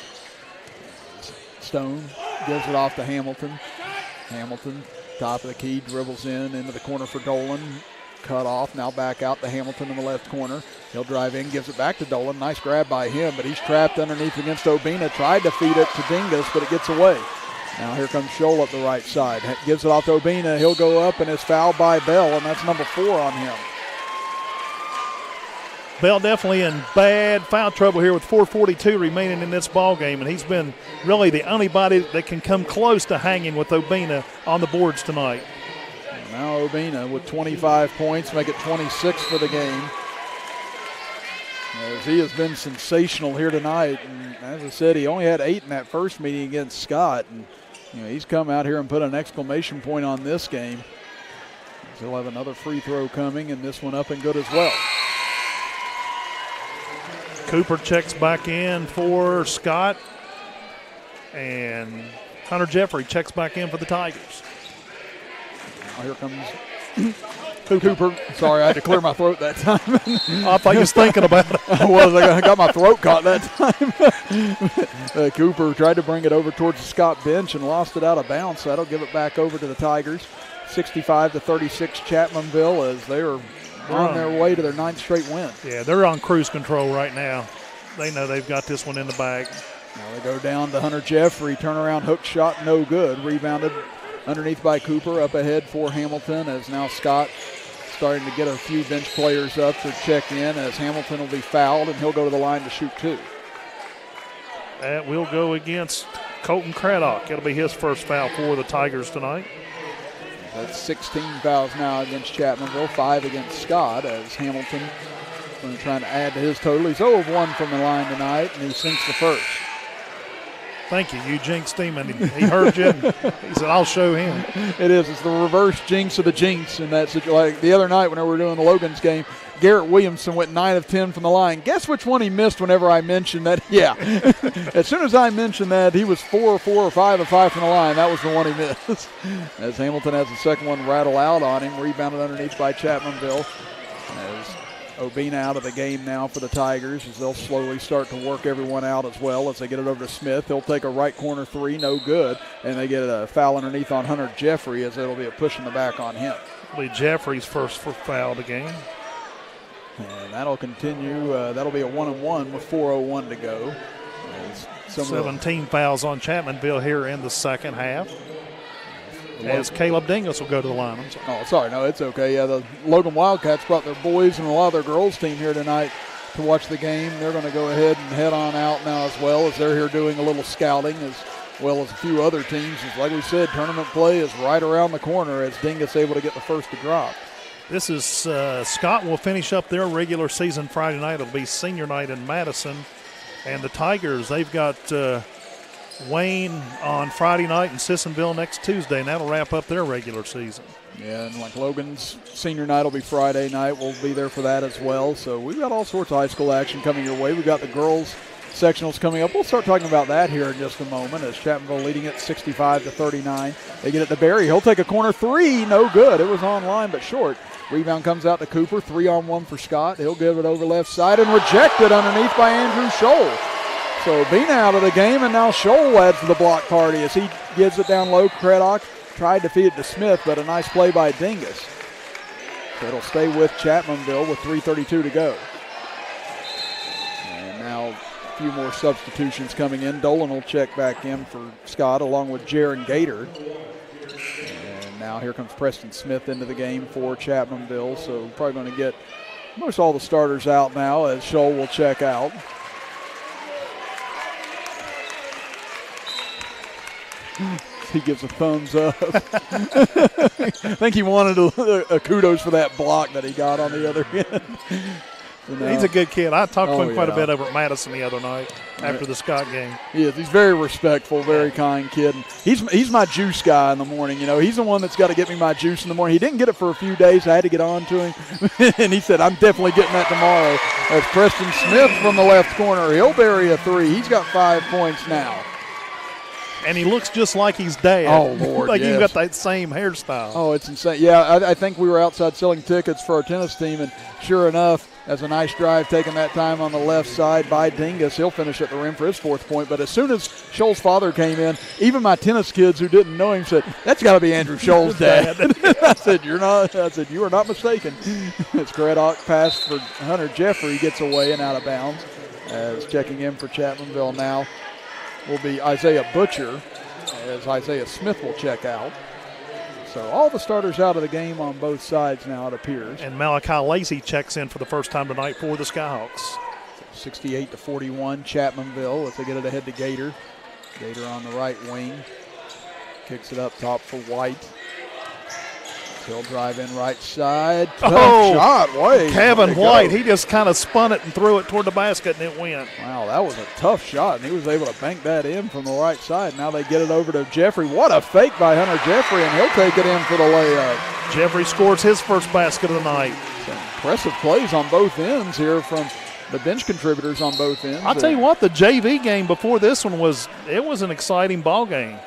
Stone gives it off to Hamilton. Hamilton, top of the key, dribbles into the corner for Dolan. Cut off, now back out to Hamilton in the left corner. He'll drive in, gives it back to Dolan. Nice grab by him, but he's trapped underneath against Obina. Tried to feed it to Dingus, but it gets away. Now here comes Scholl up the right side. Gives it off to Obina. He'll go up and is fouled by Bell, and that's number 4 on him. Bell definitely in bad foul trouble here with 4:42 remaining in this ball game, and he's been really the only body that can come close to hanging with Obina on the boards tonight. Now Obina with 25 points, make it 26 for the game. As he has been sensational here tonight, and as I said, he only had 8 in that first meeting against Scott, and he's come out here and put an exclamation point on this game. He'll have another free throw coming, and this one up and good as well. Cooper checks back in for Scott, and Hunter Jeffrey checks back in for the Tigers. Now here comes Cooper. Sorry, I had to clear my throat that time. I thought you was thinking about it. I was. I got my throat caught that time. Cooper tried to bring it over towards the Scott bench and lost it out of bounds, so that'll give it back over to the Tigers. 65-36 Chapmanville as they are on their way to their 9th straight win. Yeah, they're on cruise control right now. They know they've got this one in the bag. Now they go down to Hunter Jeffrey. Turnaround hook shot, no good. Rebounded underneath by Cooper. Up ahead for Hamilton as now Scott starting to get a few bench players up to check in as Hamilton will be fouled and he'll go to the line to shoot 2. That will go against Colton Craddock. It'll be his first foul for the Tigers tonight. That's 16 fouls now against Chapmanville, 5 against Scott as Hamilton going to try to add to his total. He's 0 of 1 from the line tonight, and he sinks the first. Thank you. You jinxed him, and he heard you. And he said, I'll show him. It is. It's the reverse jinx of the jinx in that situation. Like the other night when we were doing the Logan's game, Garrett Williamson went 9 of 10 from the line. Guess which one he missed whenever I mentioned that? Yeah. As soon as I mentioned that, he was 4 of 4 or 5 of 5 from the line. That was the one he missed. As Hamilton has the second one rattle out on him, rebounded underneath by Chapmanville. As Obina out of the game now for the Tigers as they'll slowly start to work everyone out as well as they get it over to Smith. He'll take a right corner 3, no good, and they get a foul underneath on Hunter Jeffrey as it'll be a push in the back on him. It'll be Jeffrey's first foul of the game. And that'll continue. That'll be a 1-and-1 with 4:01 to go. 17 fouls on Chapmanville here in the second half. As Caleb Dingus will go to the line. Sorry, no, it's okay. Yeah, the Logan Wildcats brought their boys and a lot of their girls team here tonight to watch the game. They're going to go ahead and head on out now as well as they're here doing a little scouting as well as a few other teams. As like we said, tournament play is right around the corner as Dingus able to get the first to drop. This is Scott will finish up their regular season Friday night. It'll be senior night in Madison. And the Tigers, they've got Wayne on Friday night and Sissonville next Tuesday, and that'll wrap up their regular season. Yeah, and like Logan's senior night will be Friday night. We'll be there for that as well. So we've got all sorts of high school action coming your way. We've got the girls sectionals coming up. We'll start talking about that here in just a moment as Chapmanville leading it 65-39. They get it to Barry. He'll take a corner 3. No good. It was on line but short. Rebound comes out to Cooper. 3-on-1 for Scott. He'll give it over left side and rejected underneath by Andrew Scholl. So Bina out of the game, and now Scholl adds to the block party as he gives it down low. Craddock tried to feed it to Smith, but a nice play by Dingus. So it'll stay with Chapmanville with 3:32 to go. And now a few more substitutions coming in. Dolan will check back in for Scott along with Jaron Gator. And now here comes Preston Smith into the game for Chapmanville. So probably going to get most all the starters out now as Scholl will check out. He gives a thumbs up. I think he wanted a kudos for that block that he got on the other end. He's a good kid. I talked to him quite a bit over at Madison the other night after the Scott game. He is. He's very respectful, very kind kid. And he's my juice guy in the morning. He's the one that's got to get me my juice in the morning. He didn't get it for a few days. I had to get on to him. And he said, I'm definitely getting that tomorrow. That's Preston Smith from the left corner. He'll bury a three. He's got 5 points now. And he looks just like his dad. Oh, Lord, like yes. He's got that same hairstyle. Oh, it's insane. Yeah, I think we were outside selling tickets for our tennis team, and sure enough, as a nice drive taking that time on the left side by Dingus. He'll finish at the rim for his 4th point. But as soon as Scholl's father came in, even my tennis kids who didn't know him said, that's got to be Andrew Scholl's dad. I said, you are not mistaken. It's Craddock pass for Hunter Jeffrey, gets away and out of bounds. As checking in for Chapmanville now will be Isaiah Butcher, as Isaiah Smith will check out. So all the starters out of the game on both sides now, it appears. And Malachi Lacey checks in for the first time tonight for the Skyhawks. 68-41, Chapmanville as they get it ahead to Gator. Gator on the right wing. Kicks it up top for White. He'll drive in right side. Tough shot, White. Kevin White, he just kind of spun it and threw it toward the basket, and it went. Wow, that was a tough shot, and he was able to bank that in from the right side. Now they get it over to Jeffrey. What a fake by Hunter Jeffrey, and he'll take it in for the layup. Jeffrey scores his first basket of the night. Some impressive plays on both ends here from the bench contributors on both ends. I'll tell you what, the JV game before this one was an exciting ball game.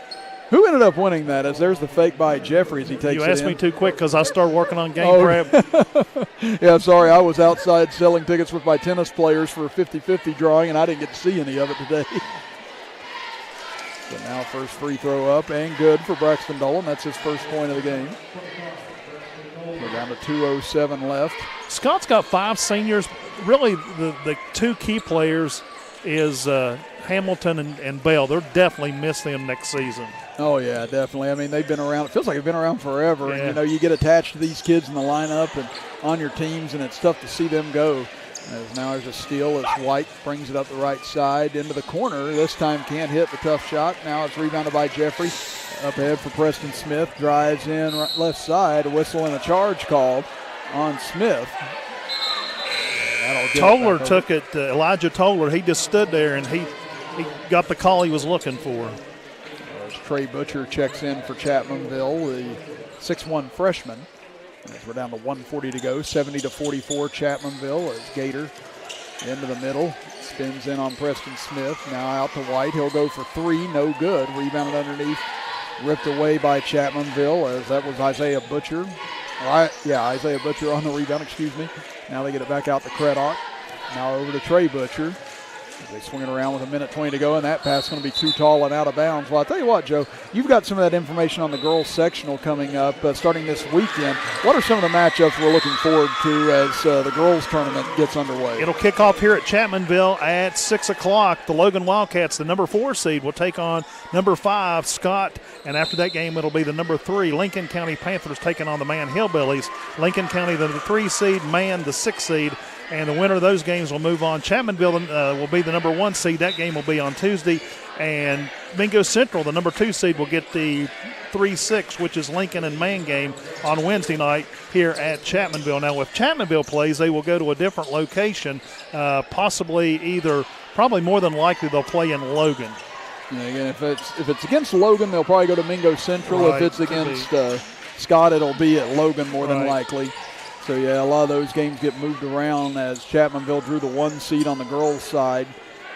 Who ended up winning that? As there's the fake by Jeffrey as he takes it in. You asked me too quick because I started working on game prep. Yeah, sorry. I was outside selling tickets with my tennis players for a 50-50 drawing, and I didn't get to see any of it today. So now first free throw up and good for Braxton Dolan. That's his first point of the game. We're down to 2:07 left. Scott's got 5 seniors. Really, the 2 key players is Hamilton and Bell. They'll definitely miss them next season. Oh, yeah, definitely. I mean, they've been around. It feels like they've been around forever. Yeah. And, you get attached to these kids in the lineup and on your teams, and it's tough to see them go. As now there's a steal as White brings it up the right side into the corner. This time can't hit the tough shot. Now it's rebounded by Jeffrey. Up ahead for Preston Smith. Drives in left side. A whistle and a charge called on Smith. Toller took it. Elijah Toller, he just stood there, and he got the call he was looking for. Trey Butcher checks in for Chapmanville, the 6'1 freshman. As we're down to 1:40 to go, 70-44 Chapmanville as Gator into the middle. Spins in on Preston Smith. Now out to White. He'll go for 3. No good. Rebounded underneath. Ripped away by Chapmanville as that was Isaiah Butcher. Isaiah Butcher on the rebound, excuse me. Now they get it back out to Craddock. Now over to Trey Butcher. They swing it around with 1:20 to go, and that pass is going to be too tall and out of bounds. Well, I'll tell you what, Joe, you've got some of that information on the girls' sectional coming up starting this weekend. What are some of the matchups we're looking forward to as the girls' tournament gets underway? It'll kick off here at Chapmanville at 6 o'clock. The Logan Wildcats, the number 4 seed, will take on number 5, Scott. And after that game, it'll be the number 3, Lincoln County Panthers, taking on the Man Hillbillies. Lincoln County, the 3 seed, Man, the 6 seed. And the winner of those games will move on. Chapmanville will be the number 1 seed. That game will be on Tuesday. And Mingo Central, the number 2 seed, will get the 3-6, which is Lincoln and Man game, on Wednesday night here at Chapmanville. Now, if Chapmanville plays, they will go to a different location, probably more than likely they'll play in Logan. Yeah, again, if it's against Logan, they'll probably go to Mingo Central. Right. If it's against Scott, it'll be at Logan more than likely. So, yeah, a lot of those games get moved around as Chapmanville drew the 1 seed on the girls' side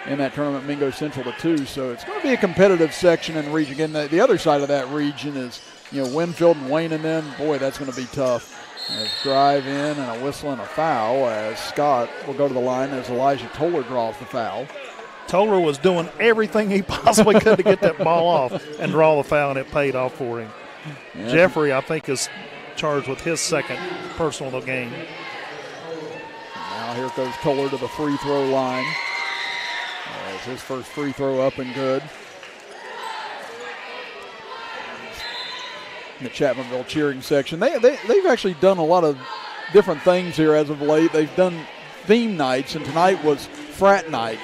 in that tournament, Mingo Central to 2. So it's going to be a competitive section and region. Again, the other side of that region is, Winfield and Wayne, and then, boy, that's going to be tough. As drive in and a whistle and a foul as Scott will go to the line as Elijah Toller draws the foul. Toller was doing everything he possibly could to get that ball off and draw the foul, and it paid off for him. Yeah. Jeffrey, I think, is charged with his second personal of the game. Now here goes Toller to the free throw line. As his first free throw up and good. The Chapmanville cheering section. They've actually done a lot of different things here as of late. They've done theme nights, and tonight was frat night.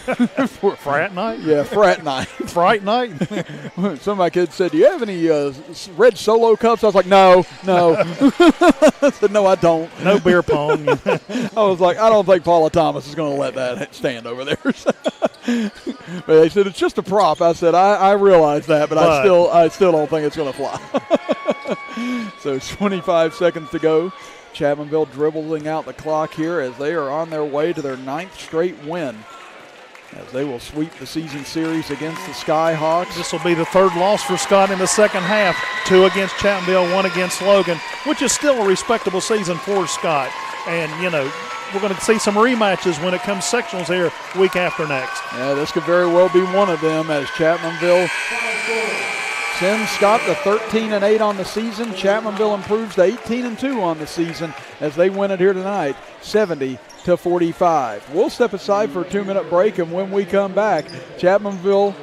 Frat night? Yeah, frat night. Fright night? Some of my kids said, do you have any red Solo cups? I was like, no. I said, no, I don't. No beer pong. I was like, I don't think Paula Thomas is going to let that stand over there. But they said, it's just a prop. I said, I realize that, but I still don't think it's going to fly. So 25 seconds to go. Chapmanville dribbling out the clock here as they are on their way to their 9th straight win, as they will sweep the season series against the Skyhawks. This will be the 3rd loss for Scott in the second half. 2 against Chapmanville, 1 against Logan, which is still a respectable season for Scott. And, we're going to see some rematches when it comes sectionals here week after next. Yeah, this could very well be one of them, as Chapmanville sends Scott to 13-8 on the season. Chapmanville improves to 18-2 on the season as they win it here tonight, 70-45. We'll step aside for a 2-minute break, and when we come back, Chapmanville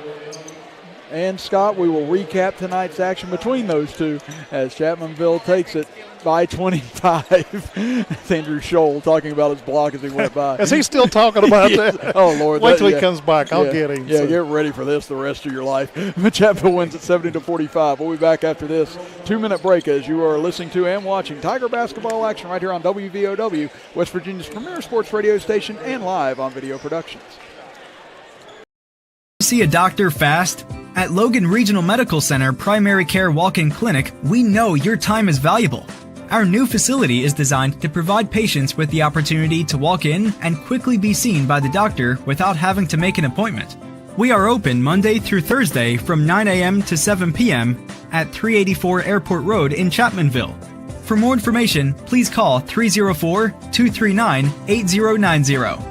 and Scott, we will recap tonight's action between those two as Chapmanville takes it by 25. That's Andrew Scholl talking about his block as he went by. Is he still talking about that? Oh, Lord. Wait till he comes back. I'll get him. Yeah, get ready for this the rest of your life. Chapmanville wins at 70-45. We'll be back after this 2-minute break as you are listening to and watching Tiger basketball action right here on WVOW, West Virginia's premier sports radio station, and live on Video Productions. See a doctor fast? At Logan Regional Medical Center Primary Care Walk-In Clinic, we know your time is valuable. Our new facility is designed to provide patients with the opportunity to walk in and quickly be seen by the doctor without having to make an appointment. We are open Monday through Thursday from 9 a.m. to 7 p.m. at 384 Airport Road in Chapmanville. For more information, please call 304-239-8090.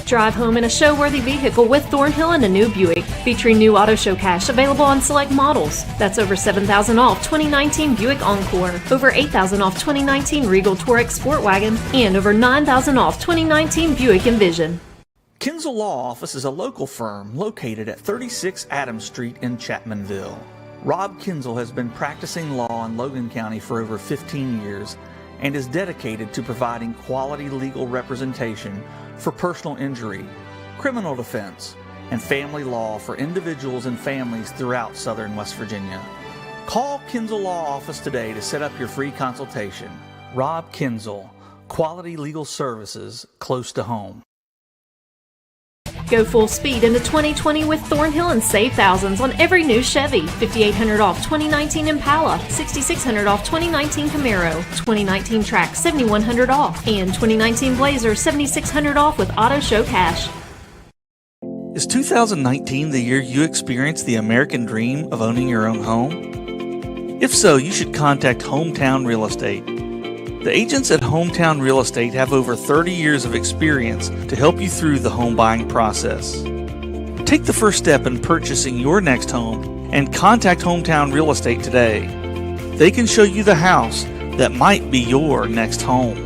Drive home in a show-worthy vehicle with Thornhill and a new Buick, featuring new auto show cash available on select models. That's over $7,000 off 2019 Buick Encore, over $8,000 off 2019 Regal Touareg Sport Wagon, and over $9,000 off 2019 Buick Envision. Kinzel Law Office is a local firm located at 36 Adams Street in Chapmanville. Rob Kinzel has been practicing law in Logan County for over 15 years and is dedicated to providing quality legal representation for personal injury, criminal defense, and family law for individuals and families throughout southern West Virginia. Call Kinzel Law Office today to set up your free consultation. Rob Kinzel, quality legal services close to home. Go full speed into 2020 with Thornhill and save thousands on every new Chevy. $5,800 off 2019 Impala, $6,600 off 2019 Camaro, 2019 Trax $7,100 off, and 2019 Blazer $7,600 off with auto show cash. Is 2019 the year you experienced the American dream of owning your own home? If so, you should contact Hometown Real Estate. The agents at Hometown Real Estate have over 30 years of experience to help you through the home buying process. Take the first step in purchasing your next home and contact Hometown Real Estate today. They can show you the house that might be your next home.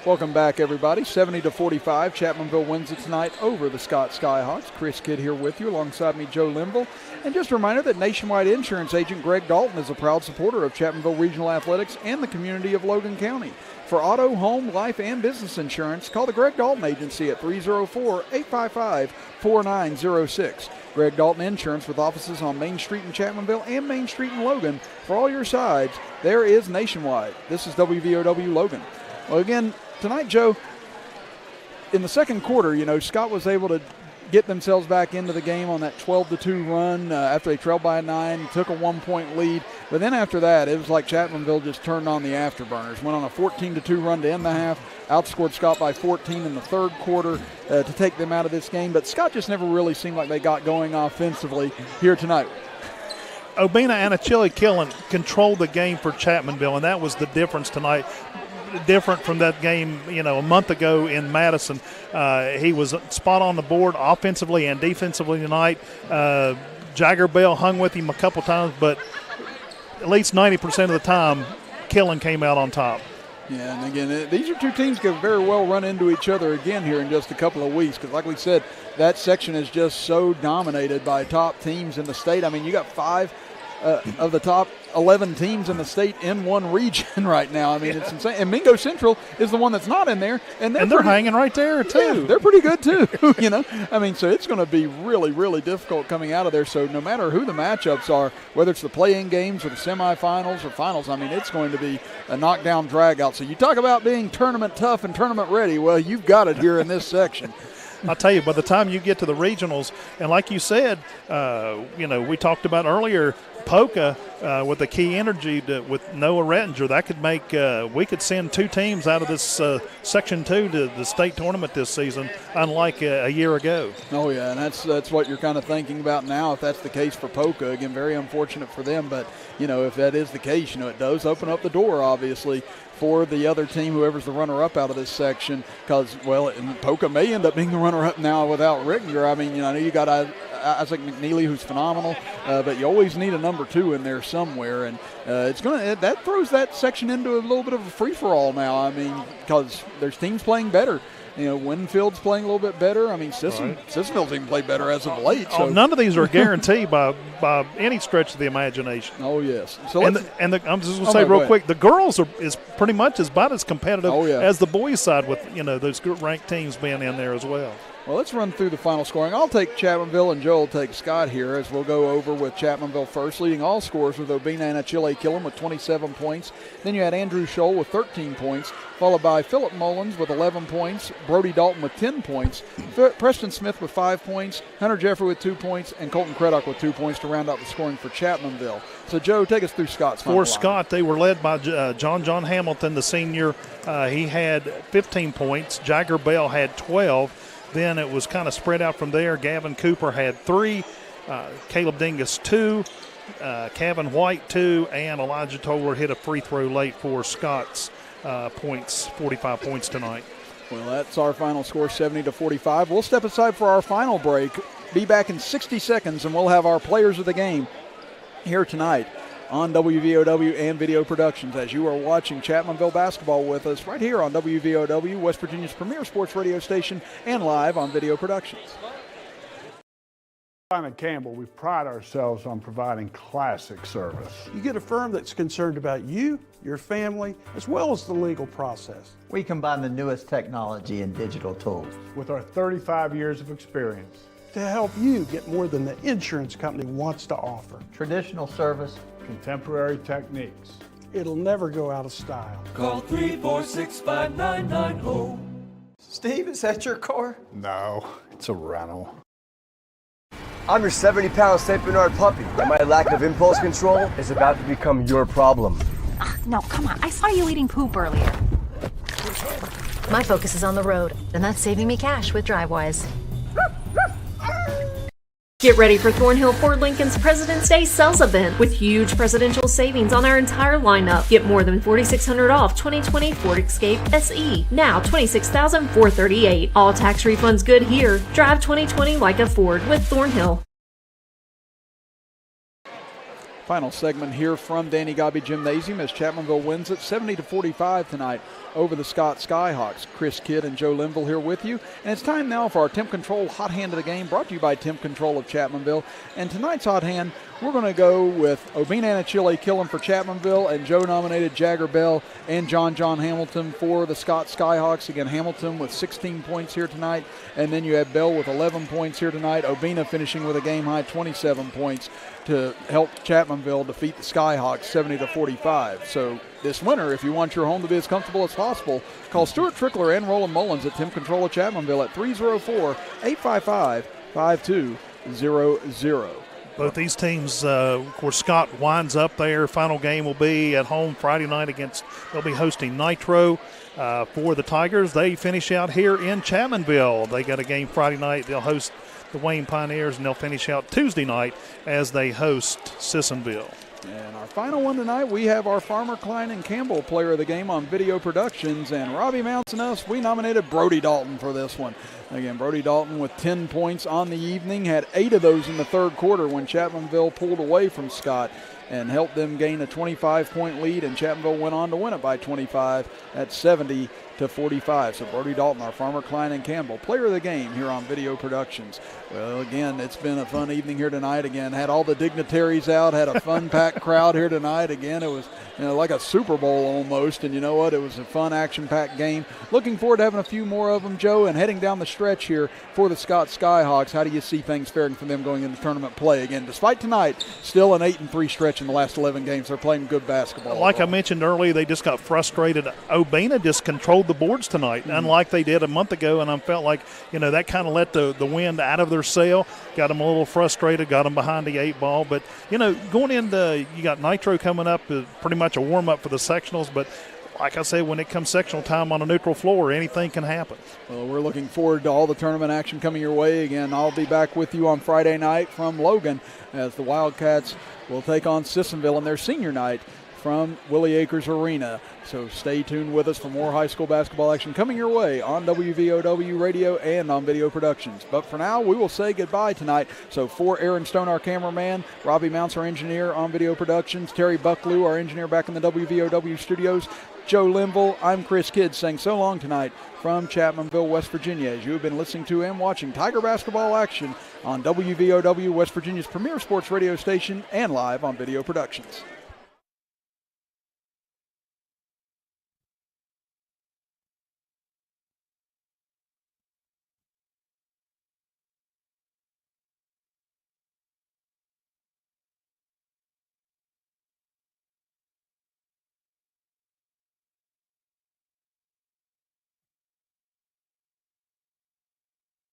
Welcome back, everybody. 70-45. Chapmanville wins it tonight over the Scott Skyhawks. Chris Kidd here with you. Alongside me, Joe Limble. And just a reminder that Nationwide Insurance agent Greg Dalton is a proud supporter of Chapmanville Regional Athletics and the community of Logan County. For auto, home, life, and business insurance, call the Greg Dalton Agency at 304-855-4906. Greg Dalton Insurance, with offices on Main Street in Chapmanville and Main Street in Logan. For all your sides, there is Nationwide. This is WVOW Logan. Well, again, tonight, Joe, in the second quarter, Scott was able to get themselves back into the game on that 12-2 run after they trailed by 9, took a 1-point lead. But then after that, it was like Chapmanville just turned on the afterburners, went on a 14-2 run to end the half, outscored Scott by 14 in the third quarter to take them out of this game. But Scott just never really seemed like they got going offensively here tonight. Obina Anachili Killen controlled the game for Chapmanville, and that was the difference tonight. Different from that game, a month ago in Madison. He was spot on the board offensively and defensively tonight. Jagger Bell hung with him a couple times, but at least 90% of the time, Killen came out on top. Yeah, and again, these are two teams could very well run into each other again here in just a couple of weeks because, like we said, that section is just so dominated by top teams in the state. I mean, you got 5 of the top 11 teams in the state in one region right now. I mean, it's insane. And Mingo Central is the one that's not in there. And they're hanging right there, too. Yeah, they're pretty good, too, you know. I mean, so it's going to be really, really difficult coming out of there. So no matter who the matchups are, whether it's the play-in games or the semifinals or finals, I mean, it's going to be a knockdown drag-out. So you talk about being tournament tough and tournament ready. Well, you've got it here in this section. I'll tell you, by the time you get to the regionals, and like you said, we talked about earlier, Polka with the key energy with Noah Rettinger, that could make we could send 2 teams out of this Section 2 to the state tournament this season, unlike a year ago. Oh, yeah, and that's what you're kind of thinking about now if that's the case for Polka. Again, very unfortunate for them, but, if that is the case, it does open up the door, obviously, for the other team, whoever's the runner-up out of this section, because, Polka may end up being the runner-up now without Rittner. I mean, I know you got Isaac McNeely, who's phenomenal, but you always need a number 2 in there somewhere, and that throws that section into a little bit of a free-for-all now. I mean, because there's teams playing better. Winfield's playing a little bit better. I mean, Sissonville's even played better as of late. So. None of these are guaranteed by any stretch of the imagination. Oh, yes. So I'm just going to say real quick, the girls is pretty much about as competitive as the boys' side with, those ranked teams being in there as well. Well, let's run through the final scoring. I'll take Chapmanville, and Joe will take Scott here as we'll go over with Chapmanville first, leading all scores with Obina and Achille Killam with 27 points. Then you had Andrew Scholl with 13 points, followed by Philip Mullins with 11 points, Brody Dalton with 10 points, Preston Smith with 5 points, Hunter Jeffrey with 2 points, and Colton Craddock with 2 points to round out the scoring for Chapmanville. So, Joe, take us through Scott's final line. For Scott, they were led by John Hamilton, the senior. He had 15 points. Jagger Bell had 12. Then it was kind of spread out from there. Gavin Cooper had 3, Caleb Dingus 2, Kevin White 2, and Elijah Toller hit a free throw late for Scott's points, 45 points tonight. Well, that's our final score, 70-45. We'll step aside for our final break. Be back in 60 seconds, and we'll have our players of the game here tonight on WVOW and Video Productions as you are watching Chapmanville basketball with us right here on WVOW, West Virginia's premier sports radio station, and live on Video Productions. At Campbell, we pride ourselves on providing classic service. You get a firm that's concerned about you, your family, as well as the legal process. We combine the newest technology and digital tools. With our 35 years of experience. To help you get more than the insurance company wants to offer. Traditional service. Contemporary techniques. It'll never go out of style. Call 346-5990. Steve, is that your car? No, it's a rental. I'm your 70-pound St. Bernard puppy, and my lack of impulse control is about to become your problem. No, come on. I saw you eating poop earlier. My focus is on the road, and that's saving me cash with DriveWise. Get ready for Thornhill Ford Lincoln's President's Day sales event with huge presidential savings on our entire lineup. Get more than $4,600 off 2020 Ford Escape SE, now $26,438. All tax refunds good here. Drive 2020 like a Ford with Thornhill. Final segment here from Danny Gobby Gymnasium as Chapmanville wins it 70-45 tonight over the Scott Skyhawks. Chris Kidd and Joe Linville here with you. And it's time now for our Temp Control Hot Hand of the Game, brought to you by Temp Control of Chapmanville. And tonight's Hot Hand, we're going to go with Obina and Achille Killam for Chapmanville, and Joe nominated Jagger Bell and John Hamilton for the Scott Skyhawks. Again, Hamilton with 16 points here tonight, and then you had Bell with 11 points here tonight. Obina finishing with a game-high 27 points to help Chapmanville defeat the Skyhawks 70-45. So this winter, if you want your home to be as comfortable as possible, call Stuart Trickler and Roland Mullins at Temp Control of Chapmanville at 304-855-5200. Both these teams, of course, Scott winds up there. Final game will be at home Friday night they'll be hosting Nitro for the Tigers. They finish out here in Chapmanville. They got a game Friday night. They'll host the Wayne Pioneers, and they'll finish out Tuesday night as they host Sissonville. And our final one tonight, we have our Farmer, Klein, and Campbell player of the game on video productions. And Robbie Mounts and us, we nominated Brody Dalton for this one. Again, Brody Dalton with 10 points on the evening, had 8 of those in the third quarter when Chapmanville pulled away from Scott and helped them gain a 25-point lead, and Chapmanville went on to win it by 25 at 70-45. So Brody Dalton, our Farmer, Klein, and Campbell player of the game here on Video Productions. Well, again, it's been a fun evening here tonight. Again, had all the dignitaries out, had a fun-packed crowd here tonight. Again, it was like a Super Bowl almost, and you know what? It was a fun, action-packed game. Looking forward to having a few more of them, Joe, and heading down the stretch here for the Scott Skyhawks. How do you see things faring for them going into tournament play? Again, despite tonight, still an 8-3 stretch in the last 11 games. They're playing good basketball. Like I mentioned earlier, they just got frustrated. Obana just controlled the boards tonight, unlike they did a month ago, and I felt like, that kind of let the wind out of their sail, got them a little frustrated, got them behind the 8 ball. But, going into, you got Nitro coming up, pretty much a warm-up for the sectionals, but like I say, when it comes sectional time on a neutral floor, anything can happen. Well, we're looking forward to all the tournament action coming your way. Again, I'll be back with you on Friday night from Logan as the Wildcats will take on Sissonville in their senior night from Willie Acres Arena. So stay tuned with us for more high school basketball action coming your way on WVOW Radio and on Video Productions. But for now, we will say goodbye tonight. So for Aaron Stone, our cameraman, Robbie Mounts, our engineer on Video Productions, Terry Bucklew, our engineer back in the WVOW studios, Joe Linville, I'm Chris Kidd saying so long tonight from Chapmanville, West Virginia, as you have been listening to and watching Tiger basketball action on WVOW, West Virginia's premier sports radio station, and live on Video Productions.